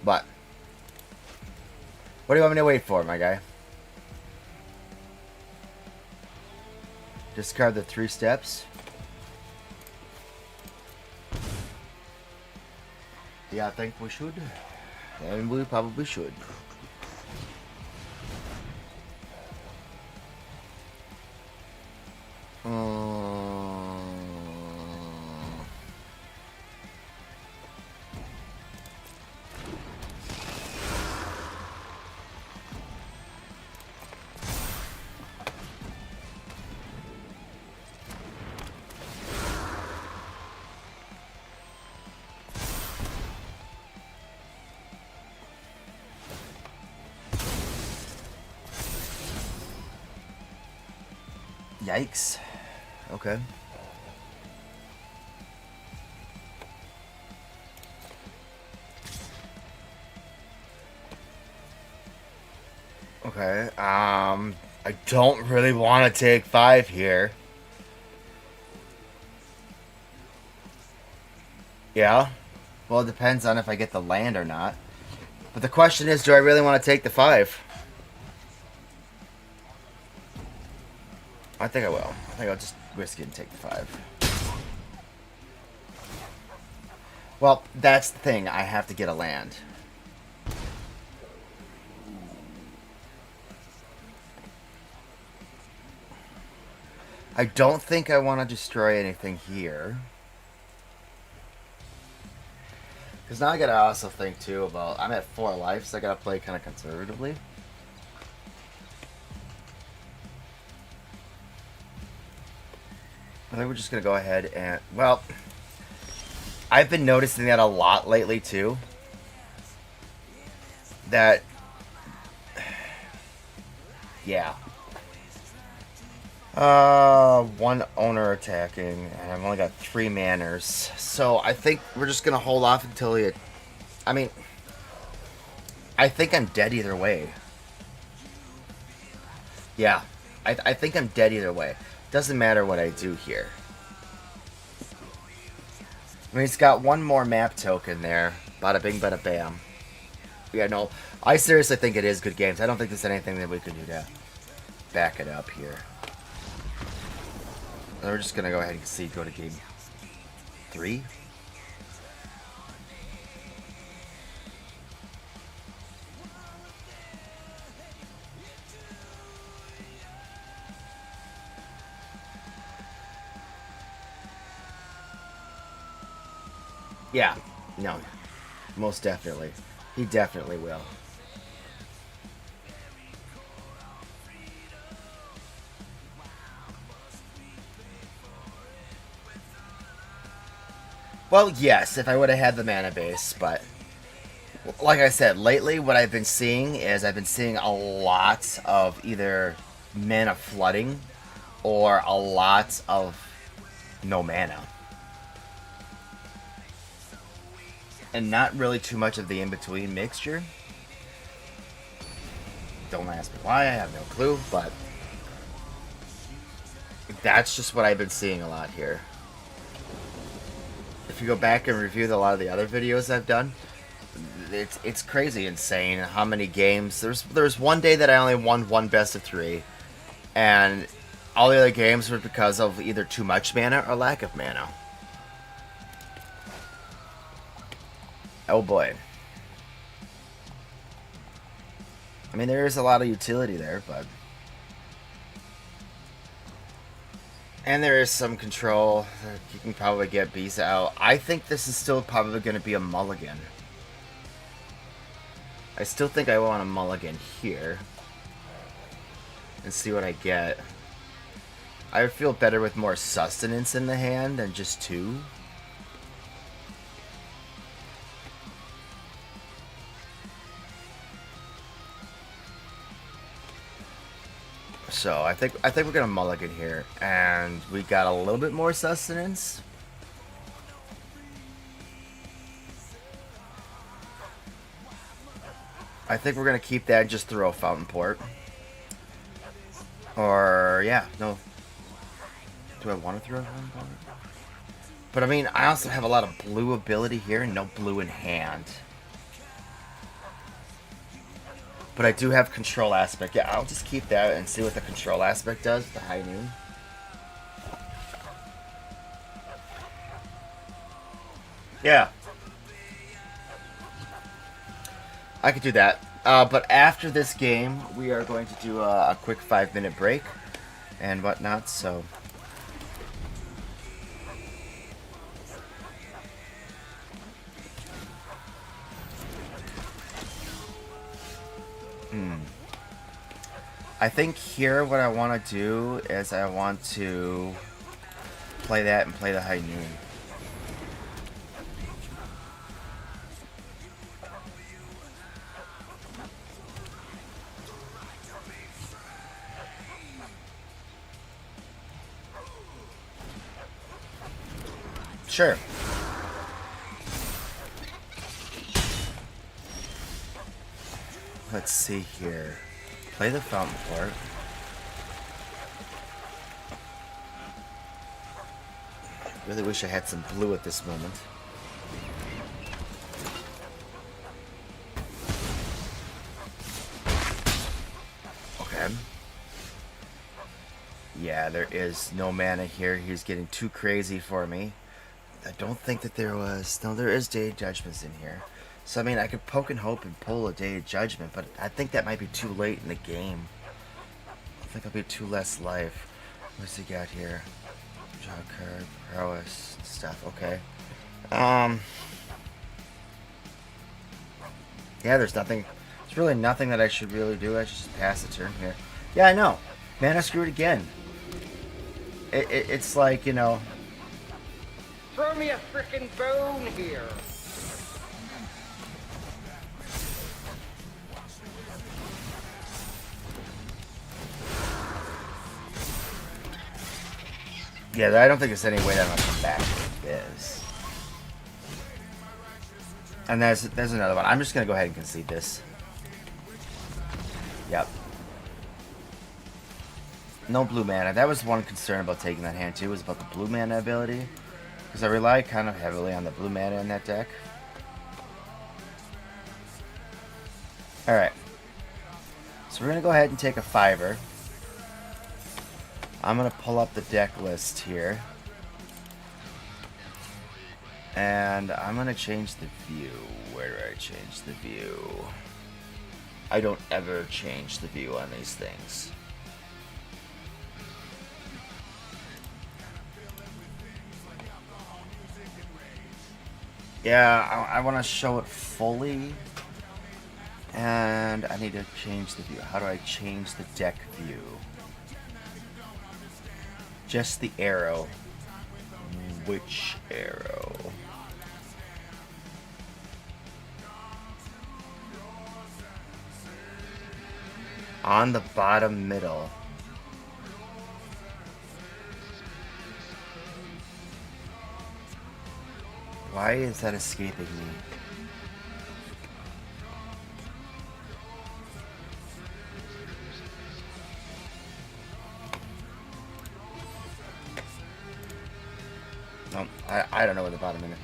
B: But what do you want me to wait for, my guy? Discard the 3 steps. Yeah, I think we should. And we probably should. Yikes. Okay. Okay. I don't really want to take 5 here. Yeah. Well, it depends on if I get the land or not. But the question is, do I really want to take the 5? I think I will. I think I'll just risk it and take the 5. Well, that's the thing. I have to get a land. I don't think I want to destroy anything here. Because now I gotta also think too about... I'm at 4 life, so I gotta play kind of conservatively. I think we're just gonna go ahead and... Well, I've been noticing that a lot lately too. That... Yeah. 1 owner attacking, and I've only got 3 manners. So I think we're just gonna hold off until he... I mean... I think I'm dead either way. Yeah. I think I'm dead either way. Doesn't matter what I do here. I mean, he's got 1 more map token there. Bada bing, bada bam. Yeah, no. I seriously think it is good games. I don't think there's anything that we can do to back it up here. And we're just going to go ahead and see, go to game 3. Yeah, no, most definitely. He definitely will. Well, yes, if I would have had the mana base, but like I said, lately what I've been seeing is I've been seeing a lot of either mana flooding or a lot of no mana. And not really too much of the in-between mixture. Don't ask me why, I have no clue, but that's just what I've been seeing a lot here. If you go back and review a lot of the other videos I've done, it's crazy insane how mmany games. There's one day that I only won 1 best of 3, and all the other games were because of either too much mana or lack of mana. Oh boy. I mean, there is a lot of utility there, but... And there is some control. You can probably get beasts out. I think this is still probably going to be a mulligan. I still think I want a mulligan here. And see what I get. I would feel better with more sustenance in the hand than just 2. So I think we're gonna mulligan here, and we got a little bit more sustenance. I think we're gonna keep that and just throw a fountain port. Or yeah, no. Do I want to throw a fountain port? But I mean, I also have a lot of blue ability here and no blue in hand. But I do have control aspect. Yeah, I'll just keep that and see what the control aspect does with the high noon. Yeah. I could do that. But after this game, we are going to do a quick 5-minute break and whatnot, so... I think here what I want to do is I want to play that and play the high noon. Sure. Let's see here. Play the fountain port. Really wish I had some blue at this moment. Okay. Yeah, there is no mana here. He's getting too crazy for me. I don't think that there was... No, there is Day of Judgments in here. So, I mean, I could poke and hope and pull a Day of Judgment, but I think that might be too late in the game. I think I'll be too less life. What's he got here? Draw card, prowess, stuff. Okay. Yeah, there's nothing... There's really nothing that I should really do. I should just pass the turn here. Yeah, I know. Mana screwed again. It's like, you know...
D: Throw me a frickin' bone here.
B: Yeah, I don't think there's any way that I'm gonna come back with this. And there's another one. I'm just gonna go ahead and concede this. Yep. No blue mana. That was one concern about taking that hand too, was about the blue mana ability. Because I rely kind of heavily on the blue mana in that deck. Alright. So we're gonna go ahead and take a 5-er. I'm going to pull up the deck list here. And I'm going to change the view. Where do I change the view? I don't ever change the view on these things. Yeah, I want to show it fully. And I need to change the view. How do I change the deck view? Just the arrow. Which arrow? On the bottom middle. Why is that escaping me? No, I don't know where the bottom in it.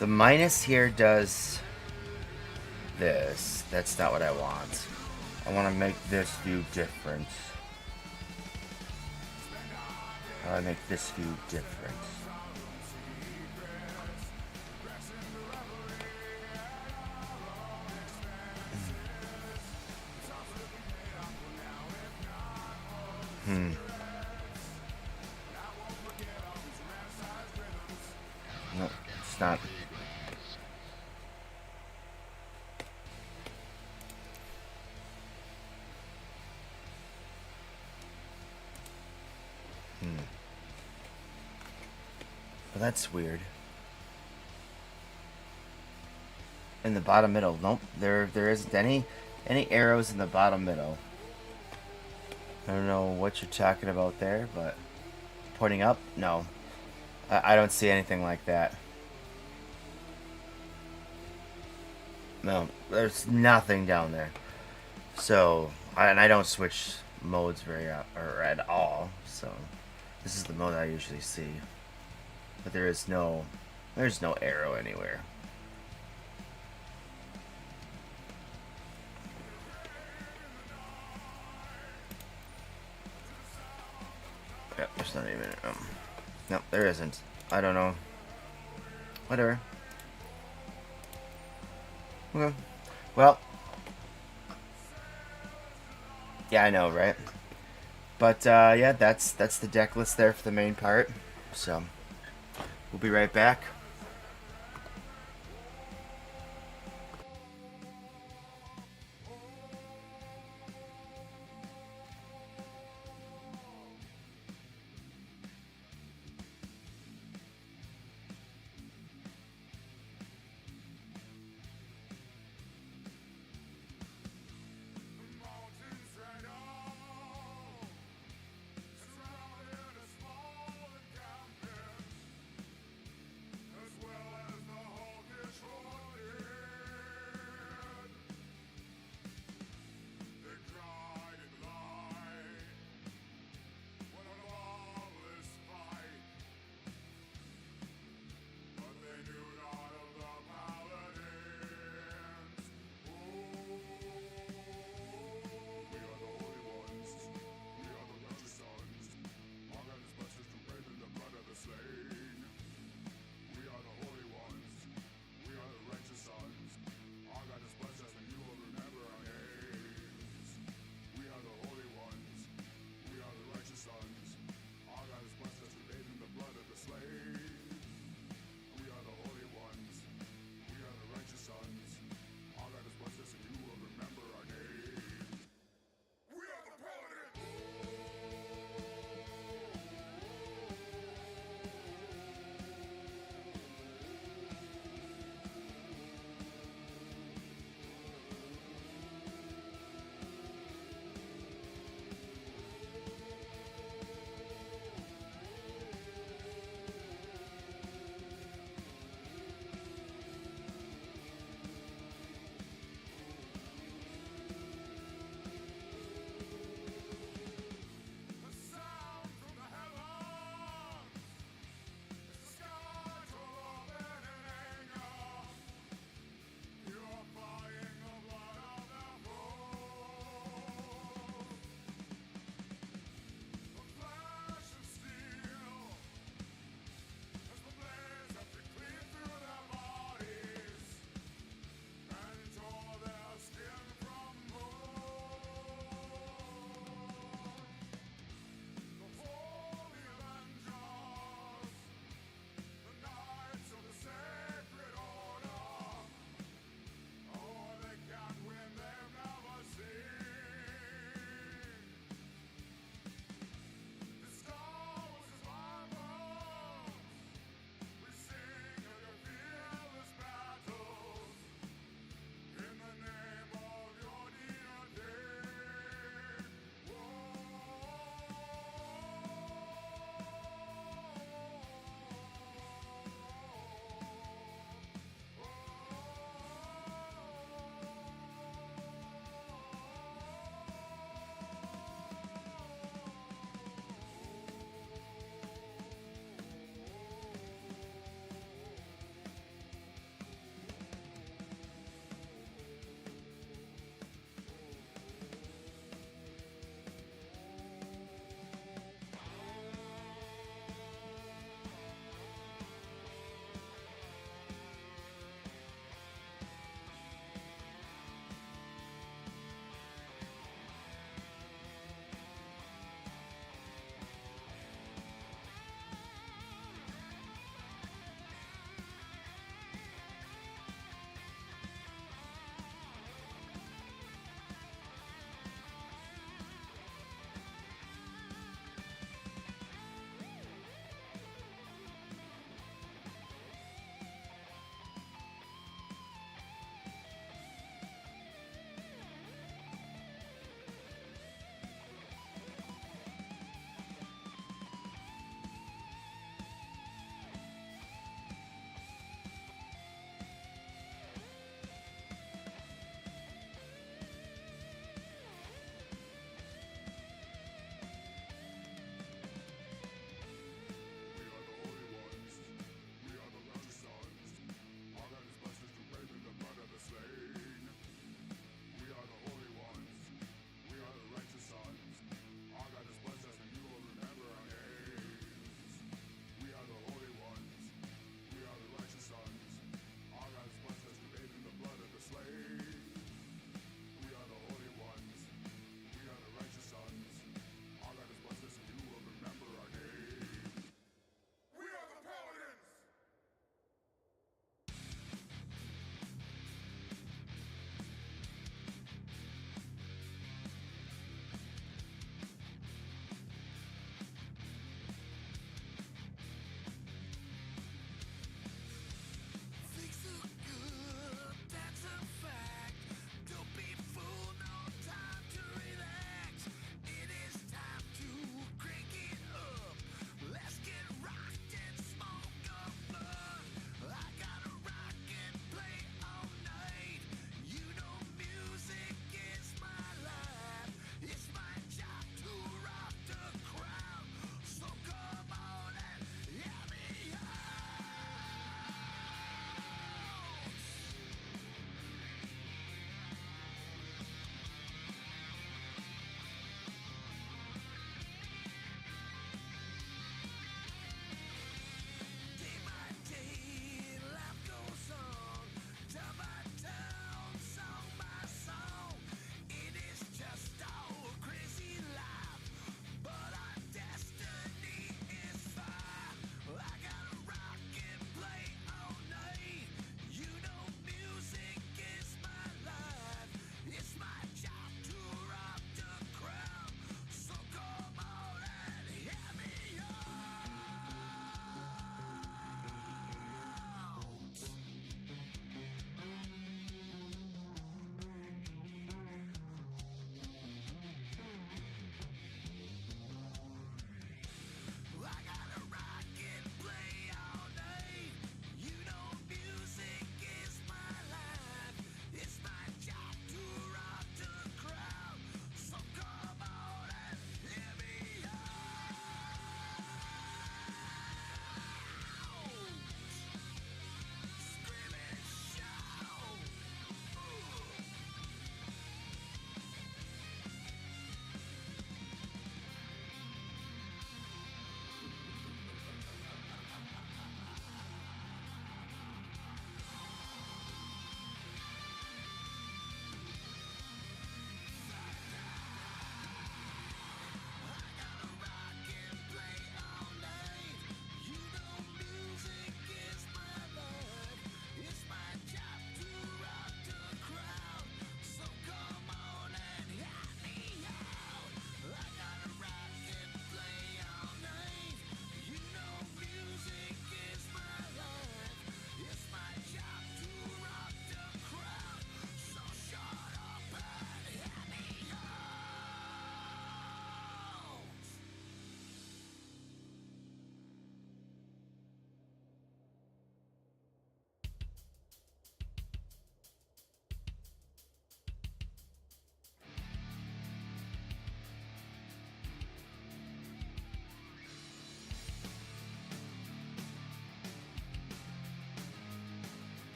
B: The minus here does this. That's not what I want. I want to make this view different. How do I make this view different? No, it's not. Well, that's weird. In the bottom middle. Nope, there isn't any arrows in the bottom middle. I don't know what you're talking about there, but pointing up? No. I don't see anything like that. No, there's nothing down there. So, and I don't switch modes or at all. So, this is the mode I usually see. But there's no arrow anywhere. Yep, there's not even no, there isn't. I don't know. Whatever. Okay. Well, yeah, I know, right? But yeah, that's the deck list there for the main part. So we'll be right back.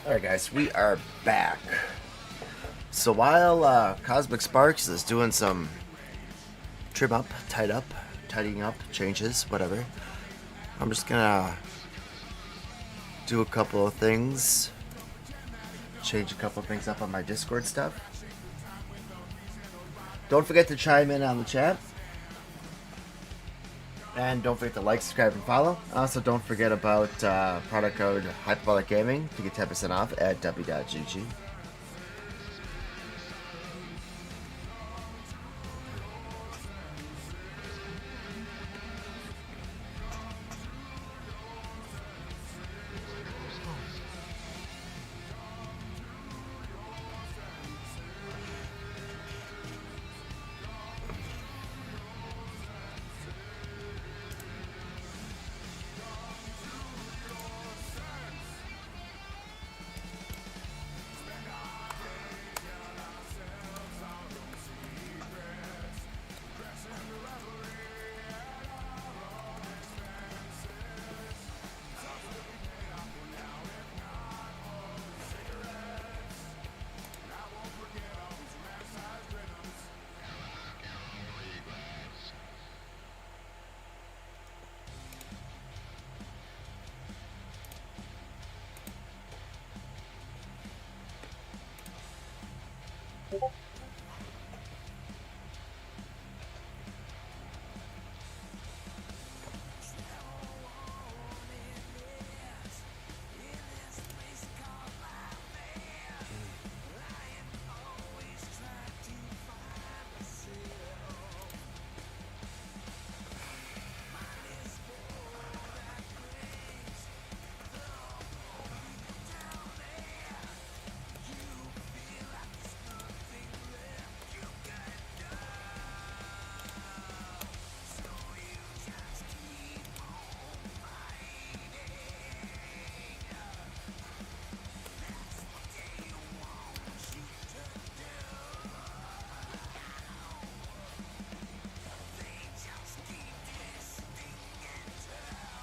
B: Alright guys, we are back. So while Cosmic Sparks is doing some trim up, tidying up, changes, whatever, I'm just gonna do a couple of things, change a couple of things up on my Discord stuff. Don't forget to chime in on the chat. And don't forget to like, subscribe, and follow. Also, don't forget about product code Hyperbolic Gaming to get 10% off at w.gg.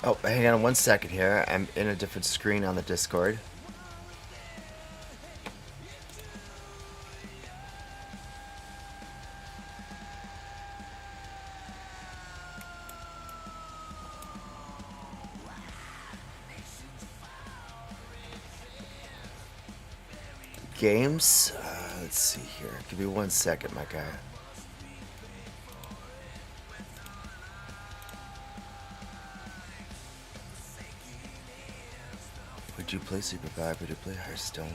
B: Oh, hang on 1 second here. I'm in a different screen on the Discord. Games? Let's see here. Give me 1 second, my guy. Would you play Super 5? Would you play Hearthstone?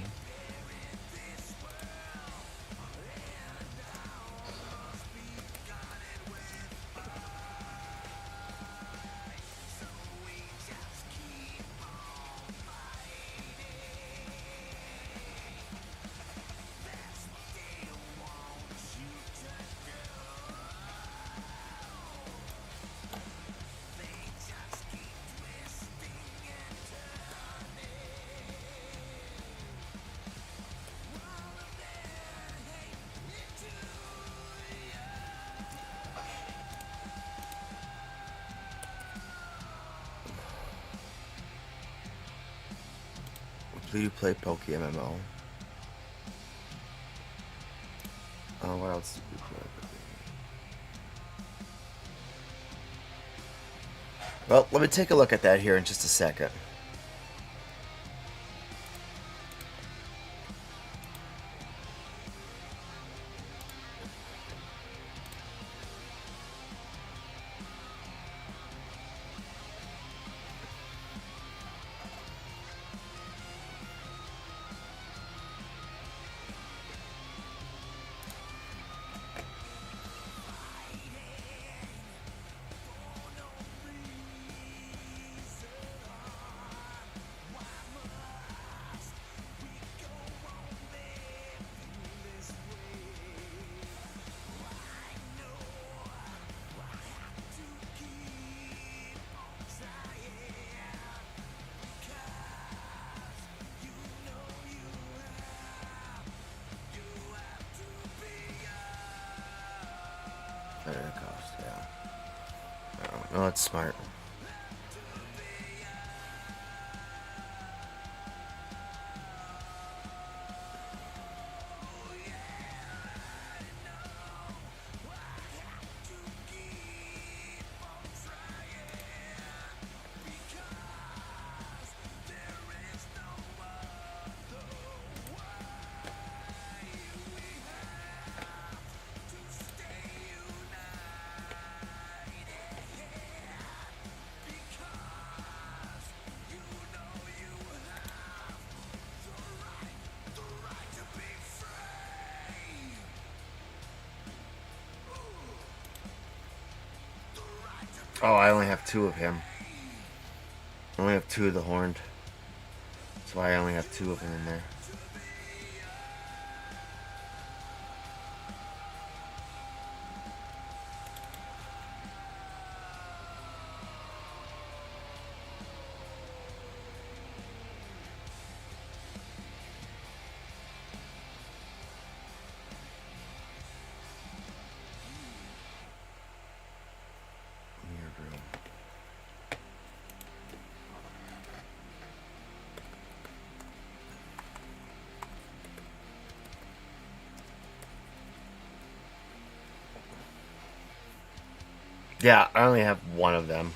B: Do you play Poke MMO? Oh, what else do you play? Well, let me take a look at that here in just a second. cost, yeah. No, that's smart. Oh, I only have 2 of him. I only have 2 of the horned. That's why I only have 2 of them in there. Mirror room. Yeah, I only have 1 of them.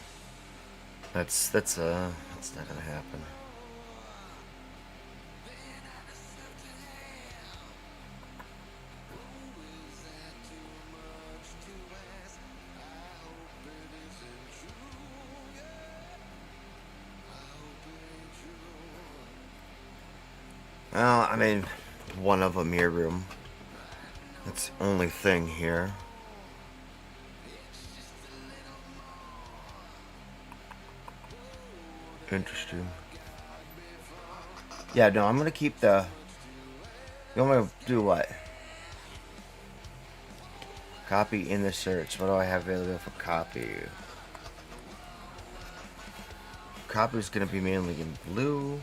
B: That's not gonna happen. Well, I mean, 1 of a mirror room. That's the only thing here. Interesting. Yeah, no, I'm gonna keep the... You want me to do what? Copy in the search. What do I have available for copy? Copy is gonna be mainly in blue.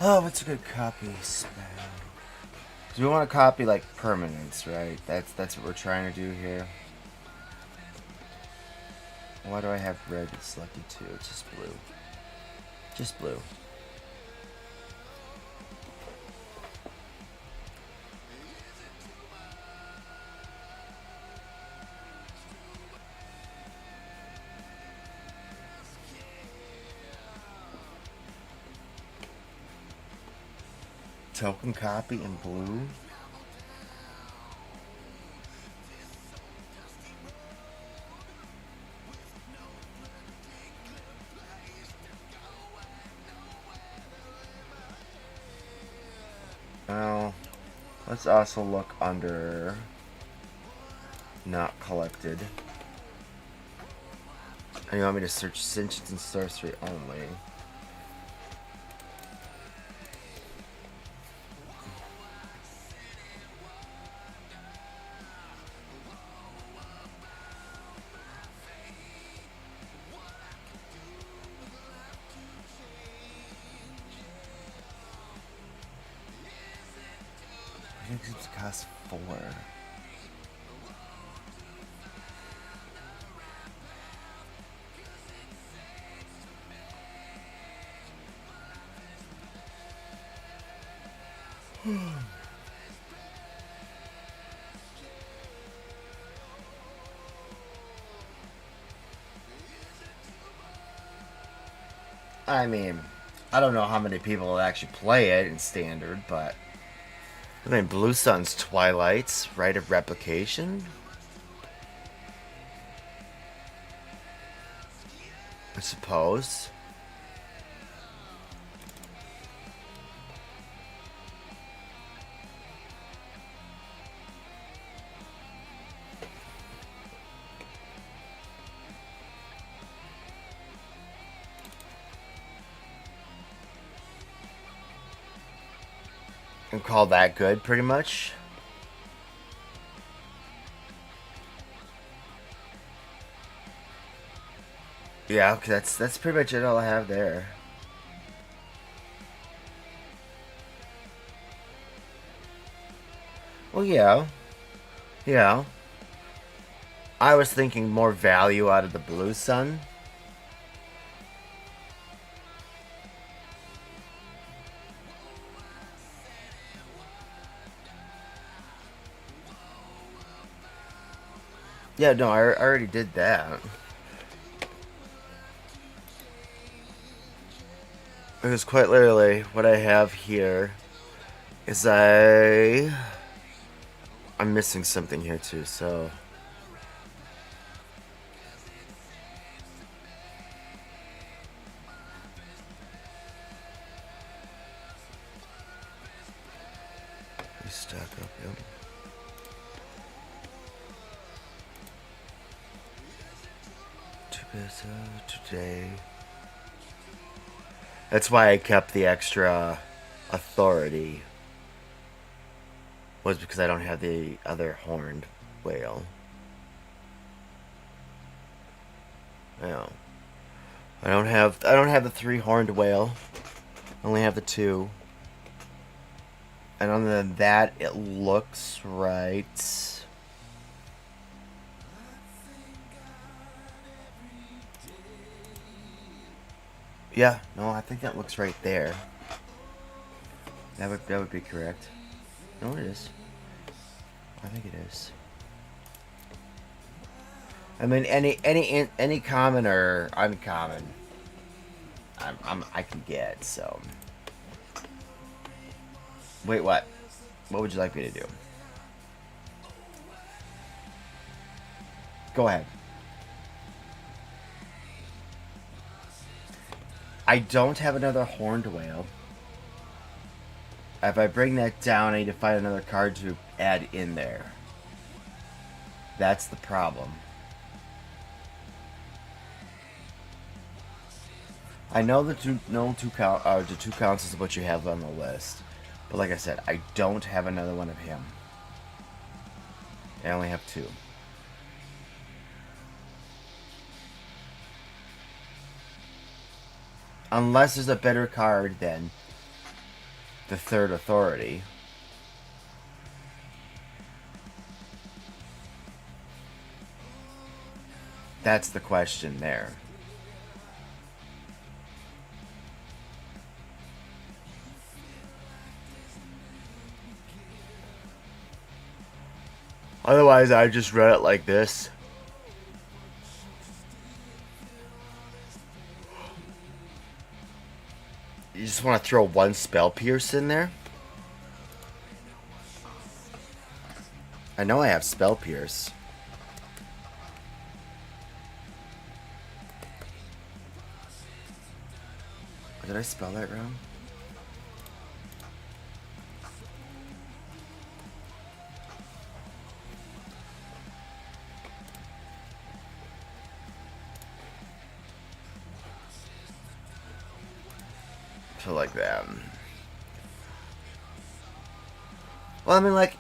B: Oh, what's a good copy spell? So we want to copy like permanence, right? That's what we're trying to do here. Why do I have red selected too? It's just blue. Just blue. Token copy in blue. Now, let's also look under not collected. And you want me to search Sentience and Sorcery only. I think it's cost 4. I mean, I don't know how many people will actually play it in standard, but I mean, Blue Sun's Twilight's Rite of Replication. I suppose. And call that good, pretty much. Yeah, okay, that's pretty much it all I have there. Well, yeah. Yeah. I was thinking more value out of the blue sun. Yeah, no, I already did that. Because quite literally, what I have here is I'm missing something here too, so... Stack up, yep. Today. That's why I kept the extra authority. Was because I don't have the other horned whale. No. I don't have the 3 horned whale. I only have the 2. And other than that, it looks right. Yeah, no, I think that looks right there. That would be correct. No, it is. I think it is. I mean, any common or uncommon, I can get. So, wait, what? What would you like me to do? Go ahead. I don't have another horned whale. If I bring that down, I need to find another card to add in there. That's the problem. I know the two counts is what you have on the list, but like I said, I don't have another one of him. I only have 2. Unless there's a better card than the 3rd authority. That's the question there. Otherwise, I just read it like this. You just want to throw 1 spell pierce in there? I know I have spell pierce. Did I spell that wrong? So like that. Well, I mean, like,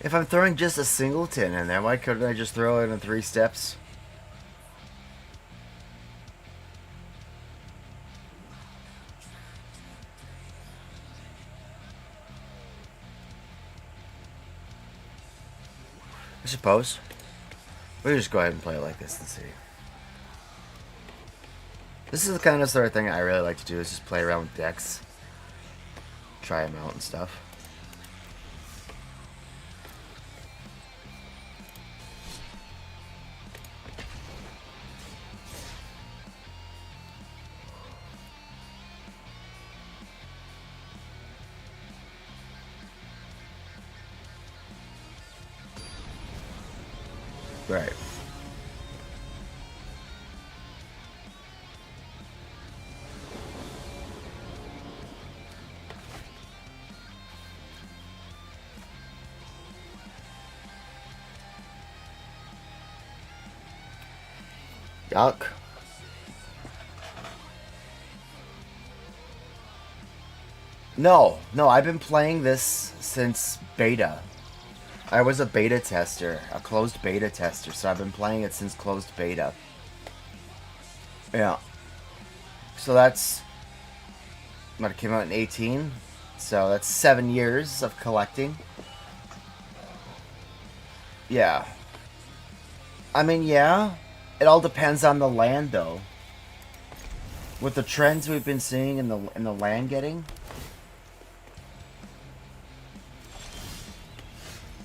B: if I'm throwing just a singleton in there, why couldn't I just throw it in 3 steps? I suppose. We'll just go ahead and play it like this and see. This is the kind of sort of thing I really like to do, is just play around with decks. Try them out and stuff. Right. Yuck. No, I've been playing this since beta. I was a beta tester, a closed beta tester, so I've been playing it since closed beta. Yeah. So that's what, it came out in 18. So that's 7 years of collecting. Yeah. I mean, yeah. It all depends on the land, though. With the trends we've been seeing in the land getting.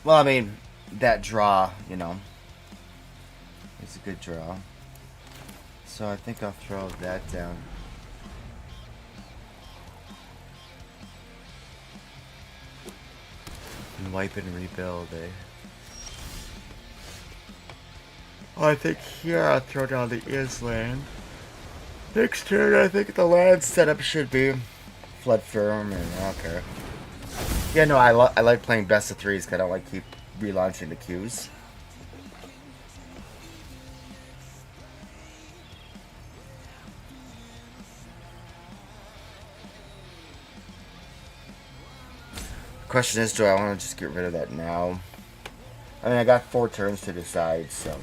B: Well, I mean, that draw, you know, is a good draw. So I think I'll throw that down. And wipe and rebuild, eh? Oh, I think here I'll throw down the is land. Next turn, I think the land setup should be flood firm, and I don't care. Yeah, no, I like playing best of threes because I don't like keep relaunching the queues. Question is, do I want to just get rid of that now? I mean, I got 4 turns to decide, so.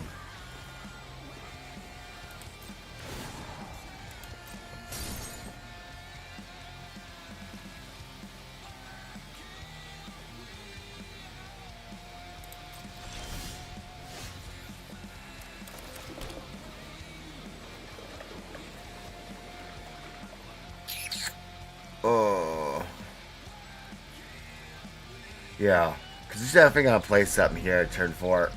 B: Oh. Yeah. Because he's definitely going to play something here at turn 4.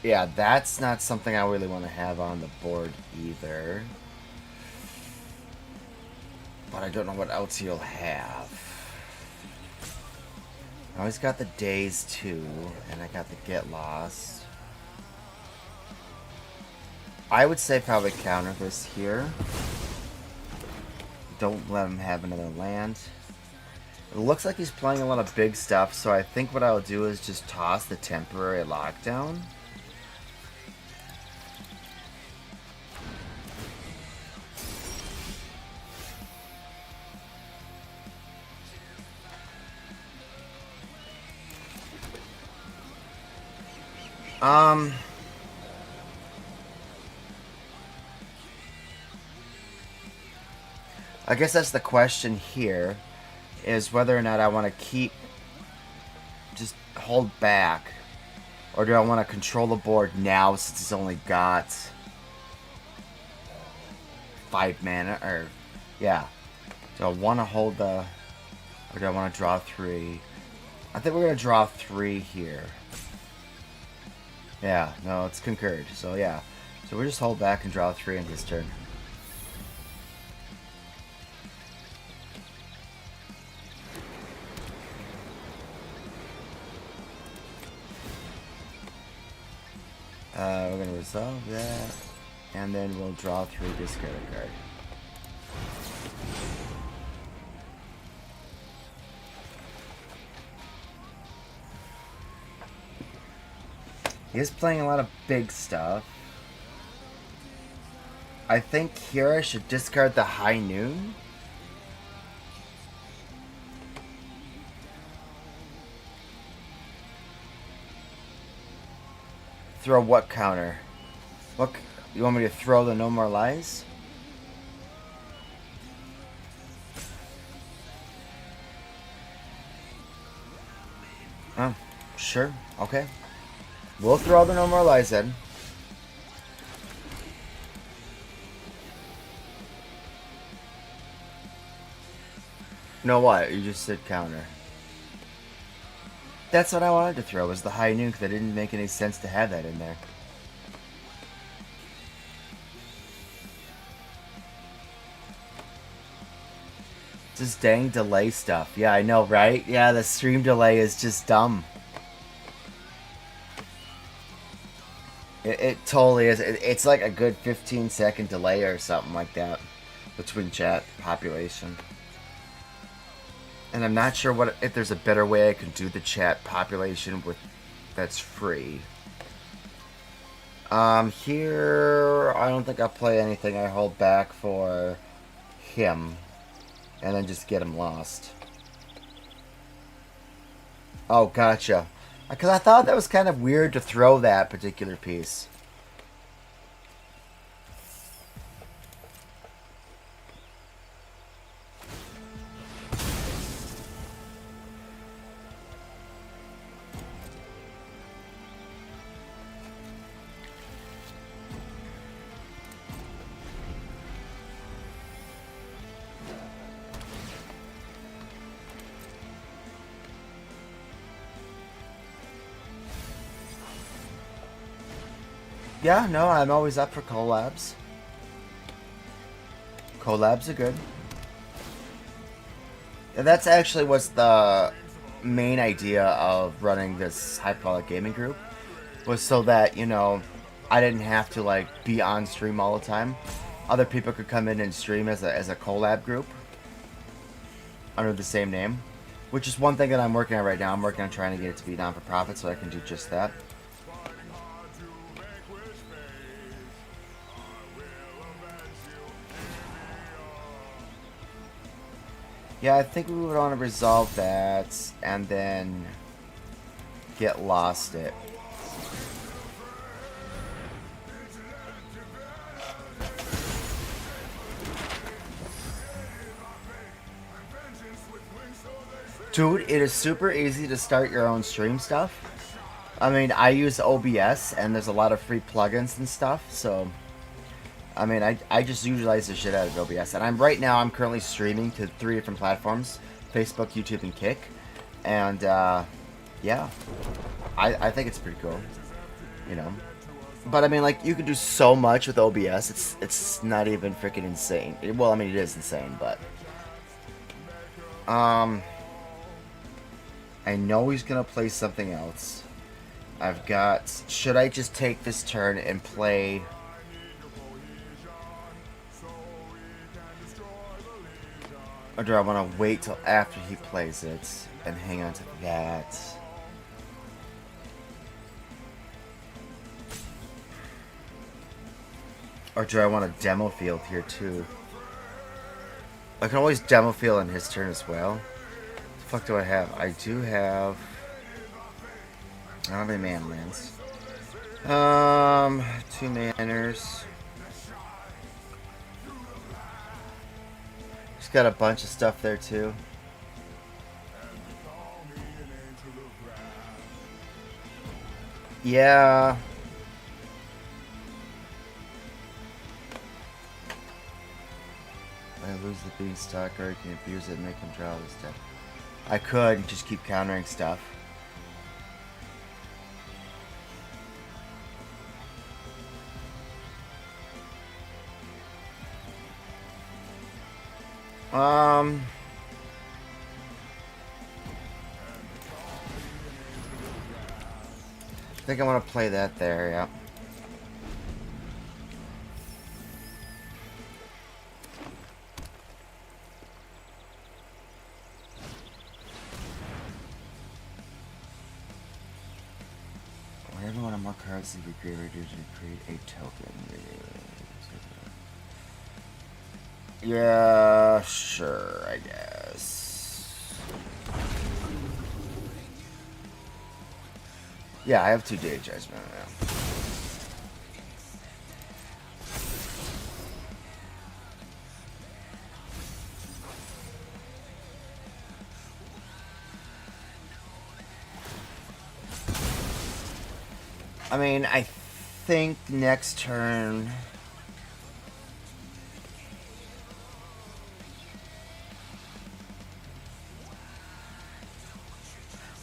B: Yeah, that's not something I really want to have on the board either. But I don't know what else he'll have. I always got the days too, and I got the get lost. I would say probably counter this here. Don't let him have another land. It looks like he's playing a lot of big stuff, so I think what I'll do is just toss the temporary lockdown. I guess that's the question here, is whether or not I want to just hold back, or do I want to control the board now since it's only got 5 mana, or, yeah. Do I want to hold or do I want to draw 3? I think we're going to draw 3 here. Yeah, no, it's concurred, so yeah. So we just hold back and draw 3 in this turn. We're going to resolve that, and then we'll draw 3, discard a card. He is playing a lot of big stuff. I think here I should discard the High Noon. Throw what counter? What, you want me to throw the No More Lies? Oh, sure, okay. We'll throw the No More Lies then. No, what? You just said counter. That's what I wanted to throw, was the High Noon, because it didn't make any sense to have that in there. Just dang delay stuff. Yeah, I know, right? Yeah, the stream delay is just dumb. It totally is. It's like a good 15-second delay or something like that between chat population. And I'm not sure if there's a better way I can do the chat population with that's free. Here, I don't think I'll play anything. I hold back for him, and then just get him lost. Oh, gotcha. Because I thought that was kind of weird to throw that particular piece. Yeah, no, I'm always up for collabs. Collabs are good. And that's actually what's the main idea of running this Hyperbolic Gaming group. Was so that, you know, I didn't have to, like, be on stream all the time. Other people could come in and stream as a collab group. Under the same name. Which is one thing that I'm working on right now. I'm working on trying to get it to be non-for-profit so I can do just that. Yeah, I think we would want to resolve that and then get lost it. Dude, it is super easy to start your own stream stuff. I mean, I use OBS and there's a lot of free plugins and stuff, so I mean, I just utilize the shit out of OBS. And right now I'm currently streaming to 3 different platforms, Facebook, YouTube, and Kick. And, yeah. I think it's pretty cool, you know. But, I mean, like, you can do so much with OBS, it's not even freaking insane. Well, I mean, it is insane, but... I know he's gonna play something else. I've got... Should I just take this turn and play... Or do I want to wait till after he plays it and hang on to that? Or do I want a demo field here too? I can always demo field in his turn as well. What the fuck do I have? I do have... I don't have any mana lands. 2 manners. Got a bunch of stuff there too. Yeah. I lose the beanstalk, or you can abuse it and make him draw this stuff. I could and just keep countering stuff. I think I want to play that there, yeah. Whenever one or more cards to be created, to create a token. Yeah, sure, I guess. Yeah, I have 2 DHIs now. I mean, I think next turn...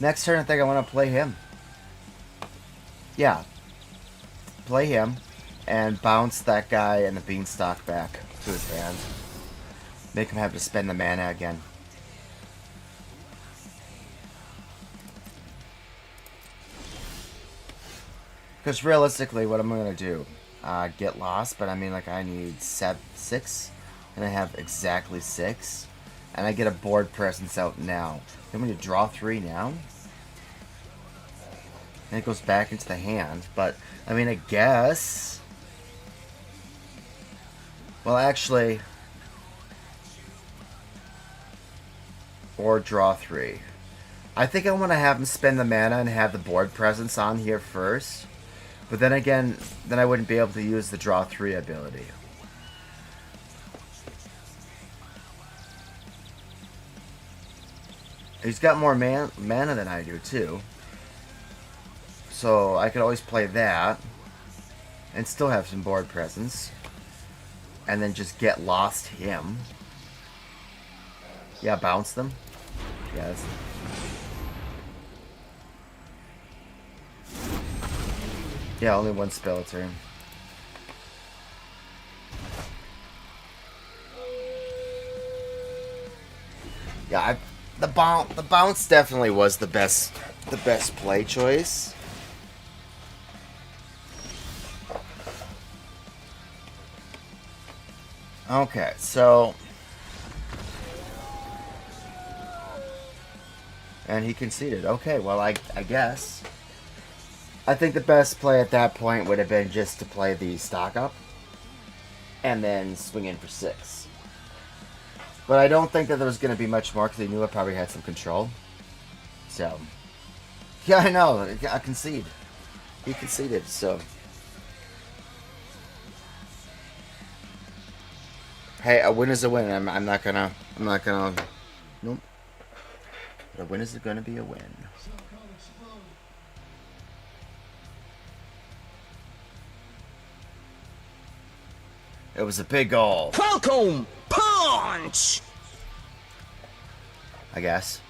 B: Next turn, I think I want to play him. Yeah. Play him, and bounce that guy and the beanstalk back to his hand. Make him have to spend the mana again. Because realistically, what I'm going to do, get lost, but I mean, like, I need 6, and I have exactly 6, and I get a board presence out now. Then when you draw 3 now, And it goes back into the hand. But, I mean, I guess... Well, actually... Or draw 3. I think I want to have him spend the mana and have the board presence on here first. But then again, then I wouldn't be able to use the draw 3 ability. He's got more mana than I do, too. So I could always play that. And still have some board presence. And then just get lost him. Yeah, bounce them. Yeah, that's... Yeah, only one spell a turn. Yeah, the bounce definitely was the best play choice. Okay, so and he conceded. Okay, well I guess I think the best play at that point would have been just to play the stock up and then swing in for 6. But I don't think that there was going to be much more because he knew I probably had some control. So, yeah, I know. I concede. He conceded, so. Hey, a win is a win. I'm not gonna. Nope. But a win is gonna be a win. It was a big goal.
C: Falcon punch!
B: I guess.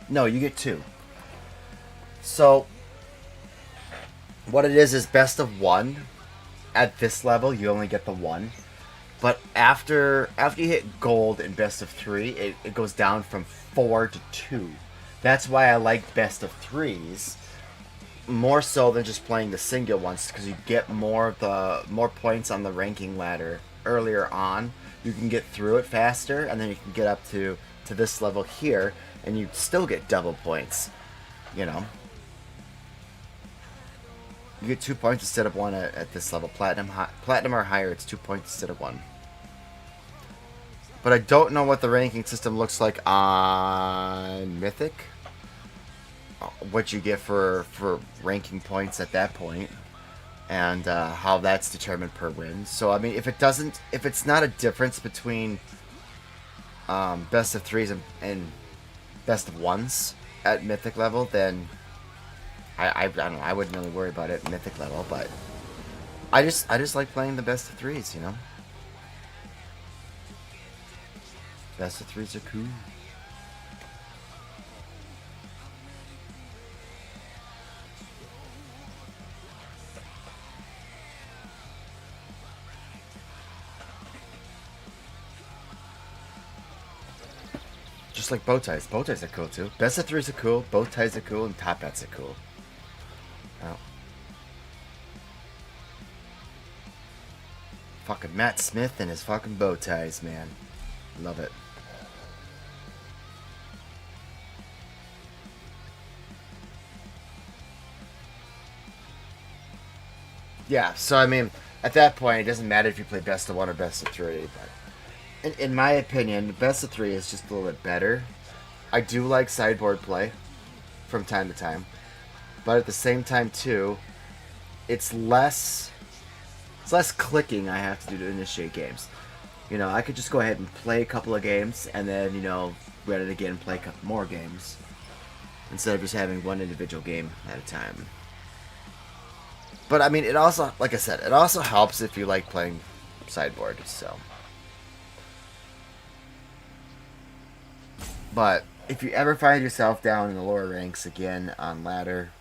B: No, you get 2. So, what it is best of 1. At this level, you only get the 1. But after you hit gold in best of 3, it goes down from 4 to 2. That's why I like best of 3s more so than just playing the single ones, because you get more points on the ranking ladder earlier on. You can get through it faster, and then you can get up to this level here, and you still get double points, you know. You get 2 points instead of 1 at this level. Platinum or higher, it's 2 points instead of 1. But I don't know what the ranking system looks like on Mythic. What you get for ranking points at that point, and how that's determined per win. So I mean, if it's not a difference between best of 3s and best of 1s at Mythic level, then I don't know. I wouldn't really worry about it at Mythic level, but I just like playing the best of 3s, you know. Best of 3s are cool. Just like bow ties. Bow ties are cool too. Best of 3s are cool, bow ties are cool, and top hats are cool. Oh. Fucking Matt Smith and his fucking bow ties, man. Love it. Yeah, so I mean, at that point, it doesn't matter if you play best of 1 or best of 3, but in my opinion, best of 3 is just a little bit better. I do like sideboard play from time to time, but at the same time too, it's less clicking I have to do to initiate games. You know, I could just go ahead and play a couple of games and then, you know, run it again and play a couple more games instead of just having one individual game at a time. But I mean, it also, like I said, it also helps if you like playing sideboard, so. But if you ever find yourself down in the lower ranks again on ladder,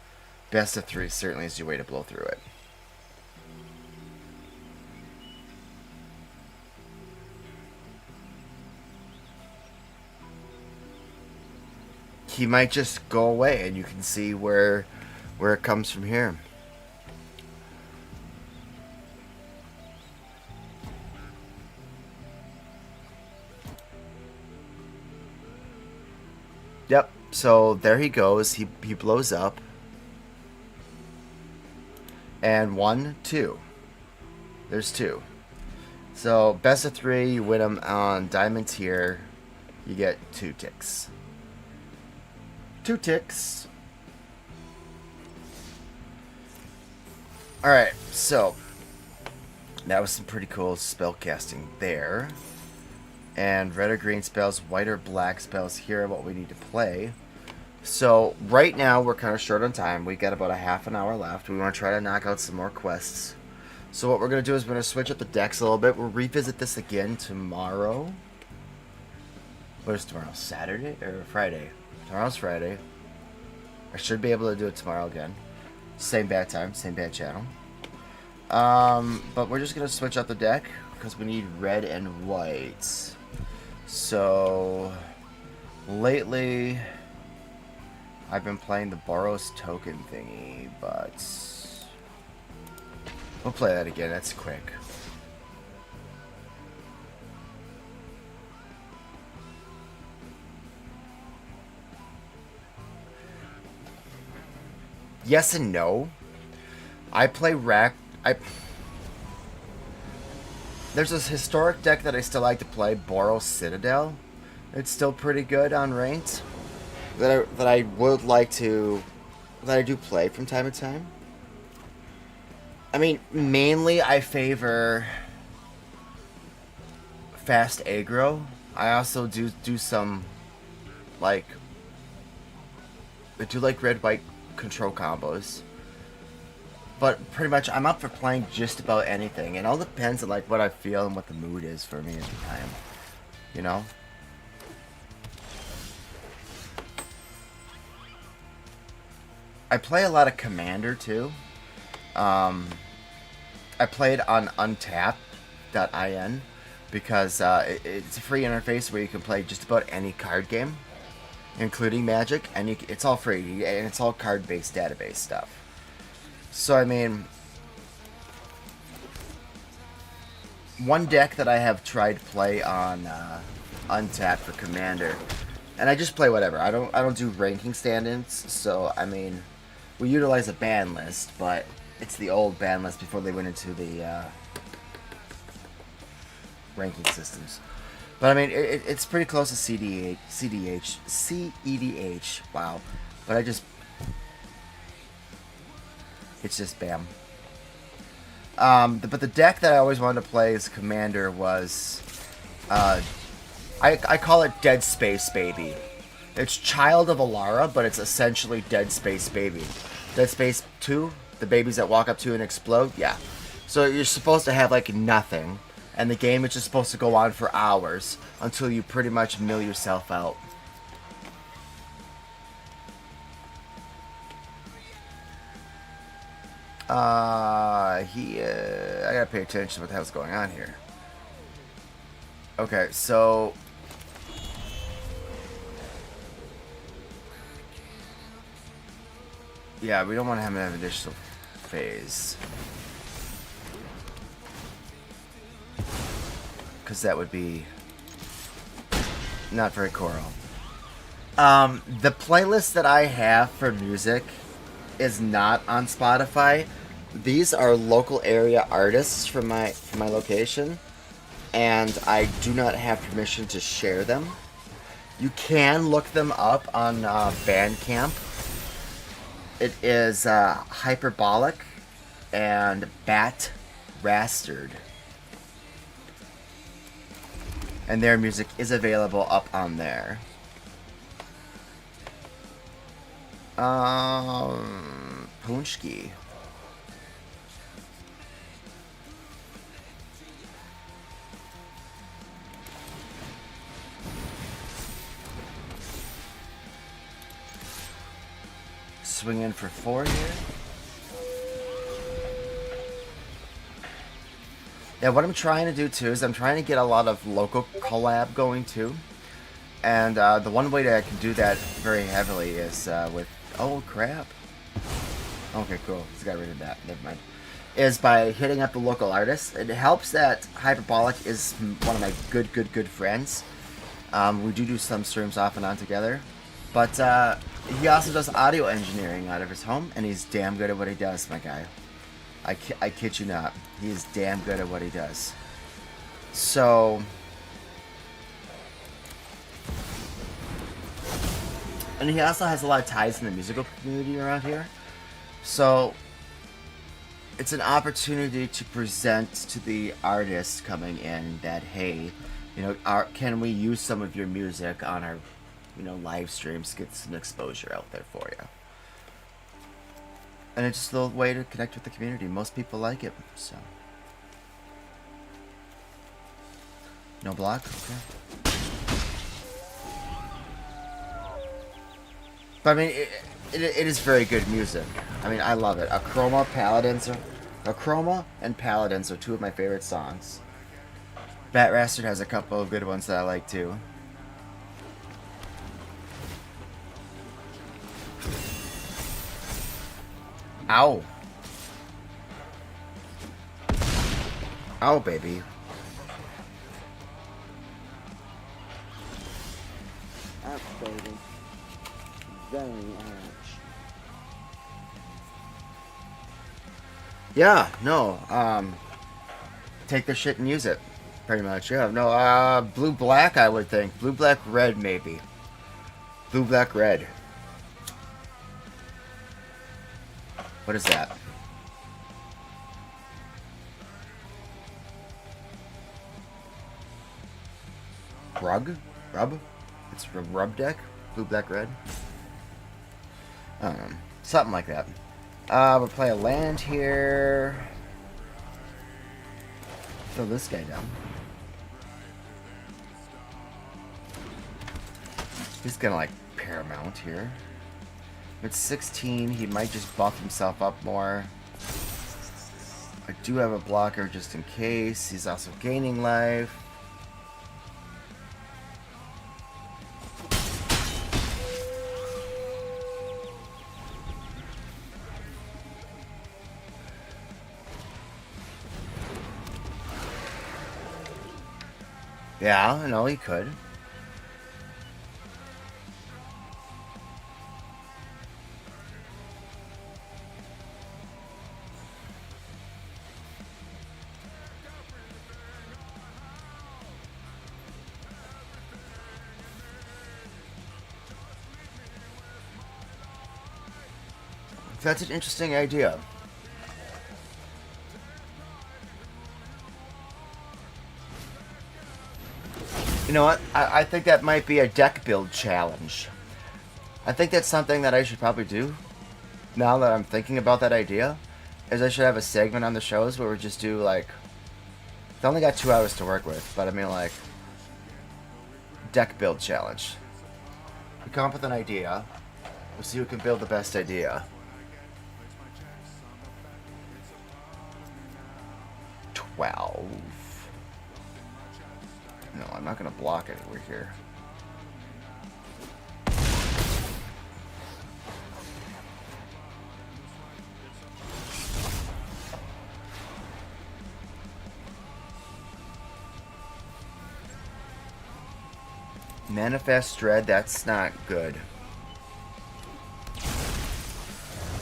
B: best of 3 certainly is your way to blow through it. He might just go away and you can see where it comes from here. Yep, so there he goes. He blows up. And 1, 2. There's 2. So best of 3, you win them on diamond tier. You get 2 ticks. 2 ticks. Alright, so that was some pretty cool spell casting there. And red or green spells, white or black spells here are what we need to play. So right now we're kind of short on time. We got about a half an hour left. We want to try to knock out some more quests. So what we're going to do is we're going to switch up the decks a little bit. We'll revisit this again tomorrow. What is tomorrow? Saturday or Friday? Tomorrow's Friday. I should be able to do it tomorrow again. Same bad time, same bad channel. But we're just going to switch up the deck because we need red and white. So lately I've been playing the Boros token thingy, but we'll play that again. That's quick. Yes and no. I play There's this historic deck that I still like to play, Boros Citadel. It's still pretty good on ranked. That I would like to, that I do play from time to time. I mean, mainly I favor fast aggro. I also do some, like, I do like red-white control combos. But pretty much, I'm up for playing just about anything. It all depends on like what I feel and what the mood is for me at the time. You know? I play a lot of Commander too. I play it on untapped.in because it's a free interface where you can play just about any card game, including Magic, and it's all free, and it's all card-based database stuff. So, I mean, one deck that I have tried to play on Untapped for Commander, and I just play whatever. I don't do ranking stand-ins, so, I mean, we utilize a ban list, but it's the old ban list before they went into the ranking systems. But, I mean, it's pretty close to CEDH, wow. But it's just bam. But the deck that I always wanted to play as Commander was, I call it Dead Space Baby. It's Child of Alara, but it's essentially Dead Space Baby. Dead Space 2, the babies that walk up to and explode, yeah. So you're supposed to have like nothing, and the game is just supposed to go on for hours until you pretty much mill yourself out. I gotta pay attention to what the hell's going on here. Okay, so yeah, we don't want to have an additional phase because that would be not very choral. The playlist that I have for music is not on Spotify. These are local area artists from my location, and I do not have permission to share them. You can look them up on Bandcamp. It is Hyperbolic and Bat Rastard, and their music is available up on there. Punchki. swing in for 4 here. Yeah, what I'm trying to do too is I'm trying to get a lot of local collab going too. And the one way that I can do that very heavily is with... Oh, crap. Okay, cool. Just got rid of that. Never mind. Is by hitting up the local artists. It helps that Hyperbolic is one of my good friends. We do some streams off and on together. But he also does audio engineering out of his home, and he's damn good at what he does, my guy. I kid you not. He is damn good at what he does. So... And he also has a lot of ties in the musical community around here. So... It's an opportunity to present to the artists coming in that, hey, you know, can we use some of your music on our, you know, live streams, get some exposure out there for you. And it's just a little way to connect with the community. Most people like it, so. No block? Okay. But I mean, it is very good music. I mean, I love it. Achroma and Paladins are two of my favorite songs. Bat Rastard has a couple of good ones that I like too. Ow. Ow, baby.
D: Ouch, baby. Very ouch.
B: Yeah, no, take the shit and use it. Pretty much, yeah. No, blue black, I would think. Blue black red, maybe. Blue black red. What is that? Rug? Rub? It's a rub deck? Blue black red? Something like that. We'll play a land here. Throw this guy down. He's gonna like paramount here. At 16, he might just buff himself up more. I do have a blocker just in case. He's also gaining life. Yeah, no, he could. That's an interesting idea. You know what? I think that might be a deck build challenge. I think that's something that I should probably do. Now that I'm thinking about that idea, is I should have a segment on the shows where we just do like... I only got 2 hours to work with, but I mean like... Deck build challenge. We come up with an idea. We'll see who can build the best idea. 12. No, I'm not going to block anywhere here. Manifest Dread, that's not good.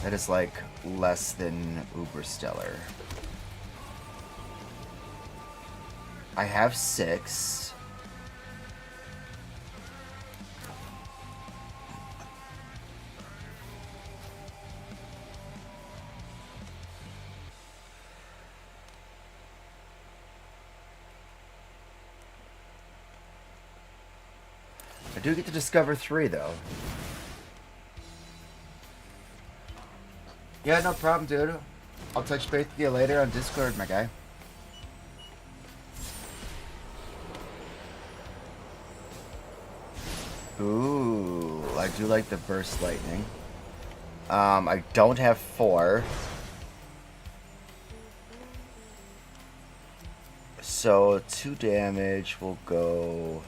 B: That is like less than Uber Stellar. I have 6. I do get to discover 3 though. Yeah, no problem, dude. I'll touch base with you later on Discord, my guy. Ooh, I do like the burst lightning. I don't have 4. So 2 damage will go.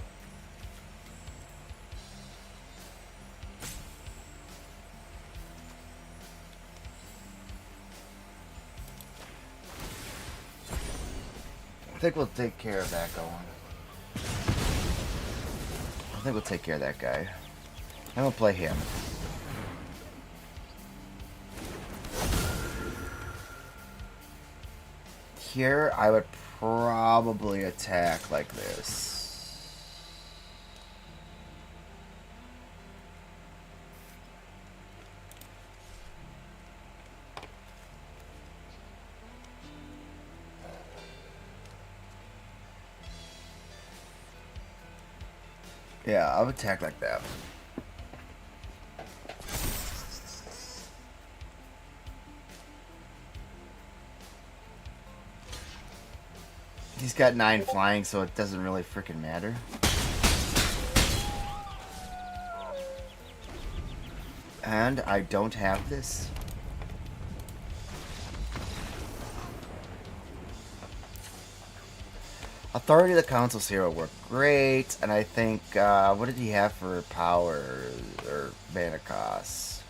B: I think we'll take care of that going. I think we'll take care of that guy. I'm gonna play him. Here, I would probably attack like this. Yeah, I would attack like that. He's got 9 flying, so it doesn't really freaking matter. And I don't have this. Authority of the Council's hero worked great, and I think, what did he have for power or mana cost?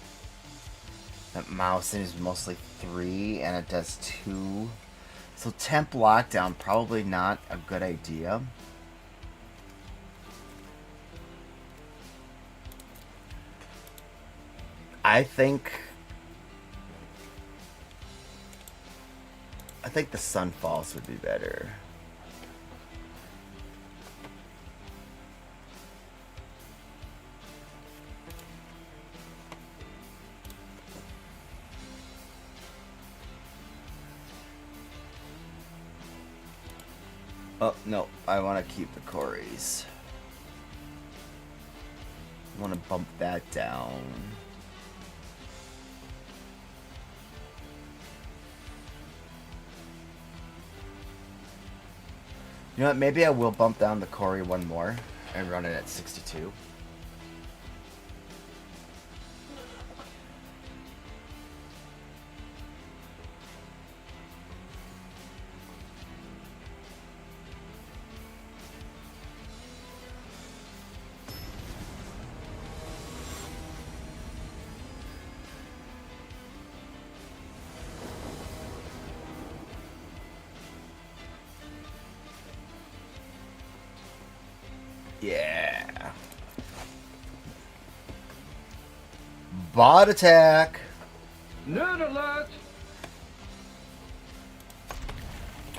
B: That mouse is mostly 3, and it does 2. So temp lockdown, probably not a good idea. I think the Sunfalls would be better. Oh, no. I want to keep the Corys. I want to bump that down. You know what? Maybe I will bump down the Cory one more and run it at 62. Yeah. Bot attack.
D: Nerd alert!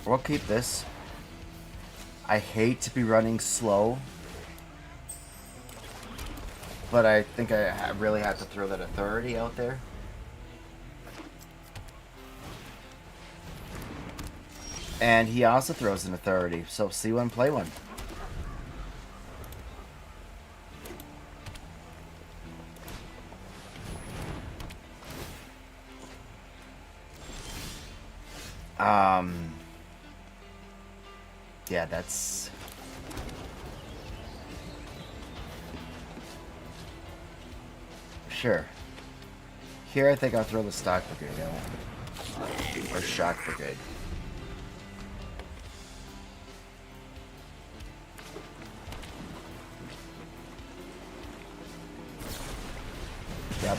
B: We'll keep this. I hate to be running slow, but I think I really have to throw that authority out there. And he also throws an authority, so see one, play one. Yeah, that's... Sure. Here, I think I'll throw the stock brigade out. Or shock brigade. Yep.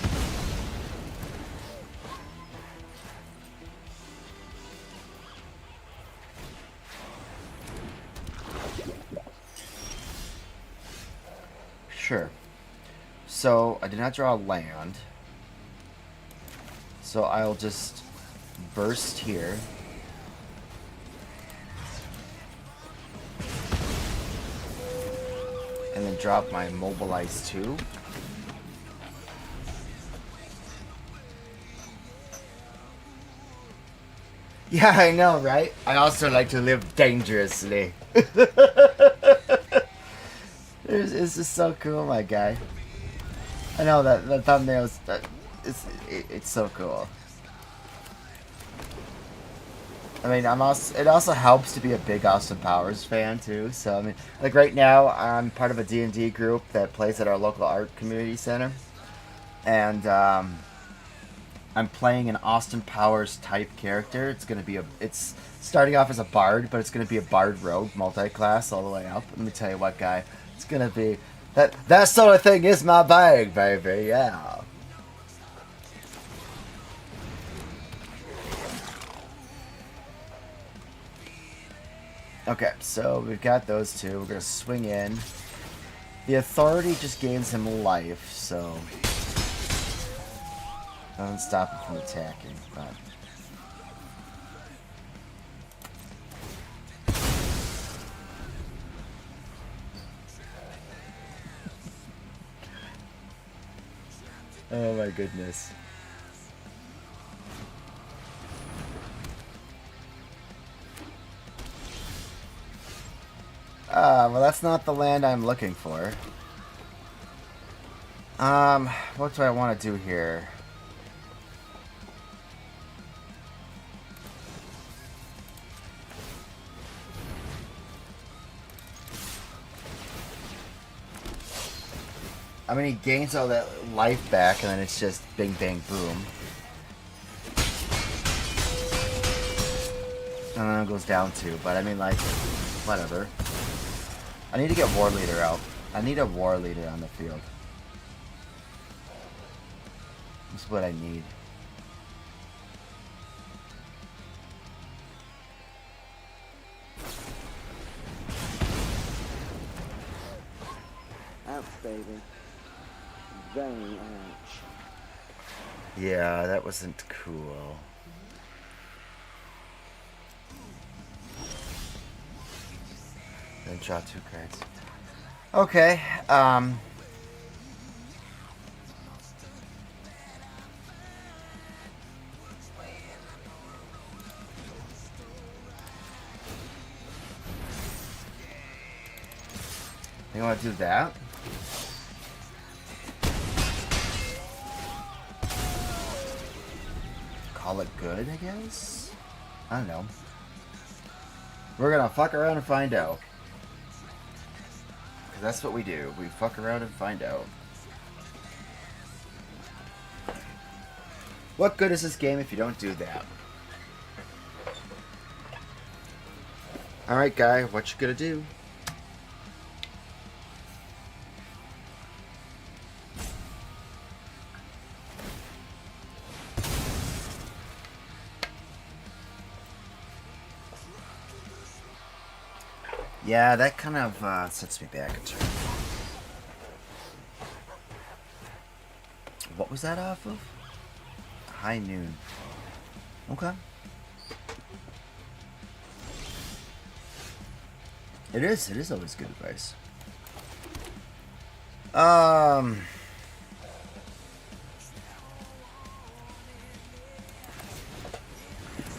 B: Sure. So, I did not draw land. So, I'll just burst here. And then drop my mobilize 2. Yeah, I know, right? I also like to live dangerously. It's just so cool, my guy. I know that the thumbnails. It's so cool. I mean, it also helps to be a big Austin Powers fan too. So I mean, like right now, I'm part of a D&D group that plays at our local art community center, and I'm playing an Austin Powers type character. It's starting off as a bard, but it's gonna be a bard rogue multi-class all the way up. Let me tell you what, guy, it's gonna be that sort of thing is my bag, baby. Yeah. Okay, so we've got those two. We're gonna swing in. The authority just gains him life, so doesn't stop him from attacking, but oh my goodness. Well, that's not the land I'm looking for. What do I want to do here? I mean, he gains all that life back, and then it's just bing, bang, boom. And then it goes down too, but I mean, like, whatever. I need to get War Leader out. I need a War Leader on the field. That's what I need.
D: Ouch, baby. Very ouch.
B: Yeah, that wasn't cool. Then draw 2 cards. Okay, you want to do that? Call it good, I guess? I don't know. We're gonna fuck around and find out. Because that's what we do. We fuck around and find out. What good is this game if you don't do that? Alright, guy, what you gonna do? Yeah, that kind of sets me back a turn. What was that off of? High Noon. Okay. It is always good advice. I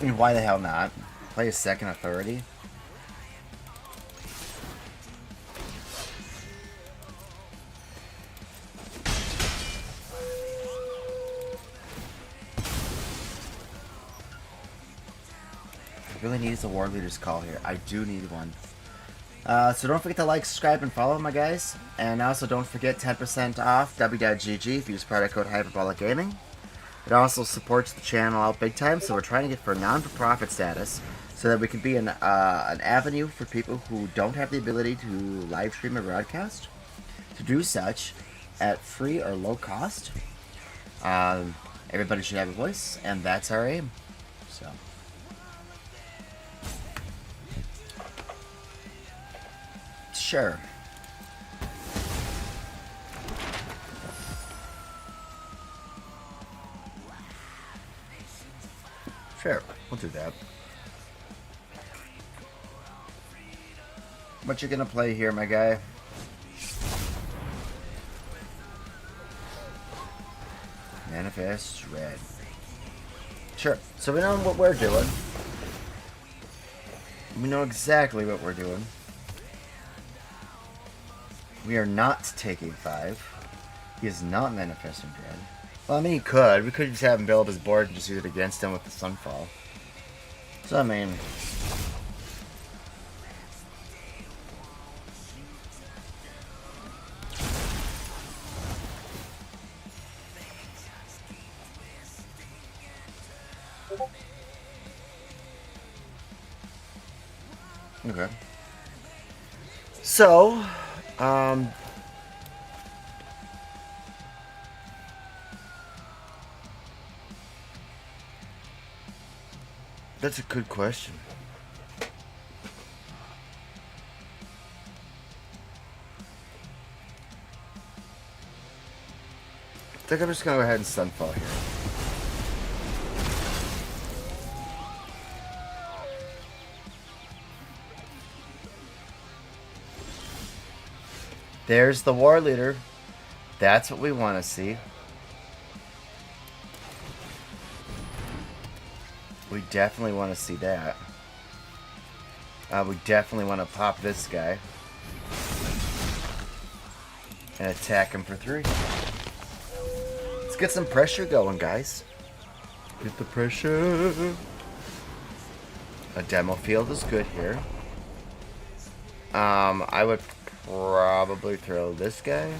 B: mean, why the hell not? Play a second authority. Really needs a War Leader's call here. I do need one. So don't forget to like, subscribe, and follow my guys. And also don't forget 10% off w.gg if you use product code Hyperbolic Gaming. It also supports the channel out big time, so we're trying to get for non-for-profit status so that we can be an avenue for people who don't have the ability to live stream or broadcast to do such at free or low cost. Everybody should have a voice, and that's our aim. So. Sure. Sure, we'll do that. What you gonna play here, my guy? Manifest Red. Sure, so we know what we're doing. We know exactly what we're doing. We are not taking 5. He is not manifesting Dread. Well, I mean, he could. We could just have him build his board and just use it against him with the Sunfall. So, I mean... Okay. So, that's a good question. I think I'm just gonna go ahead and Sunfall here. There's the war leader. That's what we want to see. We definitely want to see that. We definitely want to pop this guy. And attack him for 3. Let's get some pressure going, guys. Get the pressure. A demo field is good here. I would probably throw this guy.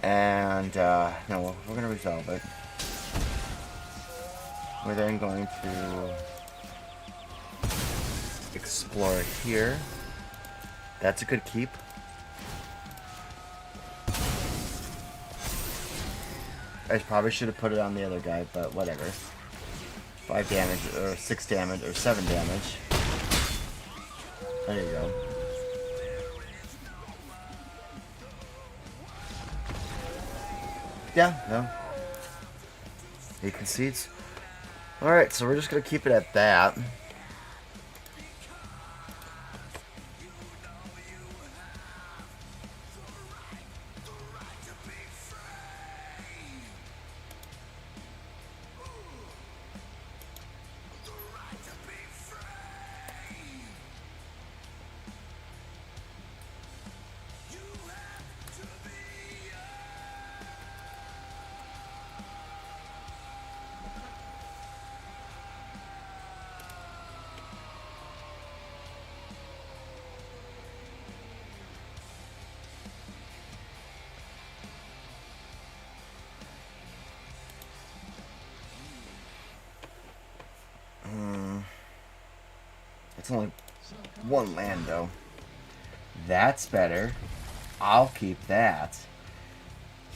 B: And, no, we're going to resolve it. We're then going to explore here. That's a good keep. I probably should have put it on the other guy, but whatever. 5 damage, or 6 damage, or 7 damage. There you go. Yeah, no. He concedes. Alright, so we're just going to keep it at that. It's only 1 land, though. That's better. I'll keep that.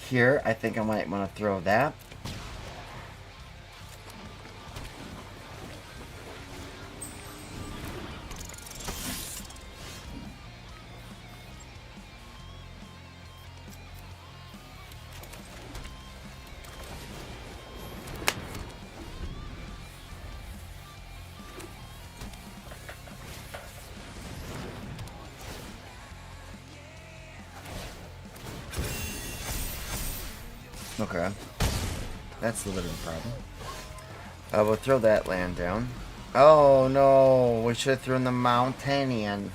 B: Here, I think I might want to throw that. Okay. That's a little bit of a problem. We'll throw that land down. Oh no, we should have thrown the Mountainean.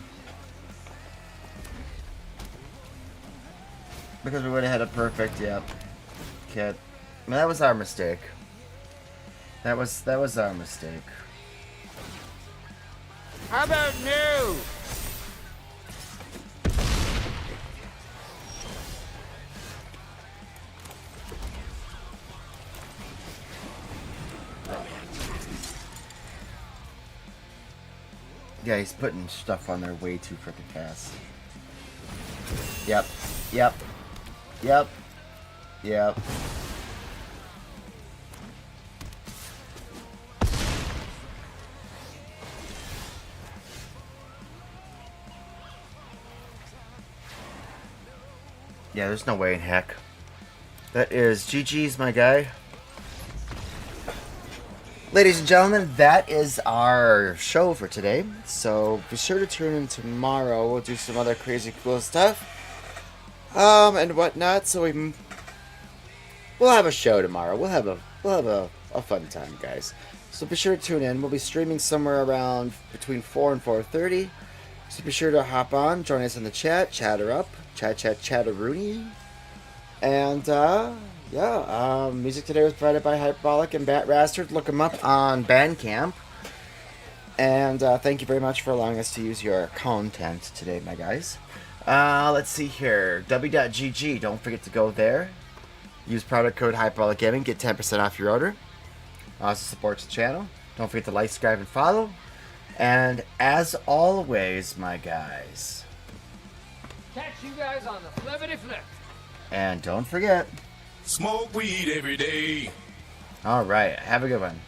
B: Because we would have had a perfect, yep. Kit. I mean, that was our mistake. That was our mistake.
C: How about new?
B: Yeah, he's putting stuff on there way too freaking fast. Yep. Yep. Yep. Yep. Yeah, there's no way in heck. That is GG's, my guy. Ladies and gentlemen, that is our show for today. So be sure to tune in tomorrow. We'll do some other crazy cool stuff. And whatnot. So we'll have a show tomorrow. We'll have a fun time, guys. So be sure to tune in. We'll be streaming somewhere around between 4 and 4:30. So be sure to hop on, join us in the chat, chatter up, chatteroony. And music today was provided by Hyperbolic and Bat Rastard. Look them up on Bandcamp. And thank you very much for allowing us to use your content today, my guys. Let's see here. W.GG. Don't forget to go there. Use product code HyperbolicGaming. Get 10% off your order. Also supports the channel. Don't forget to like, subscribe, and follow. And as always, my guys.
E: Catch you guys on the flippity flip.
B: And don't forget.
F: Smoke weed every day.
B: Alright. Have a good one.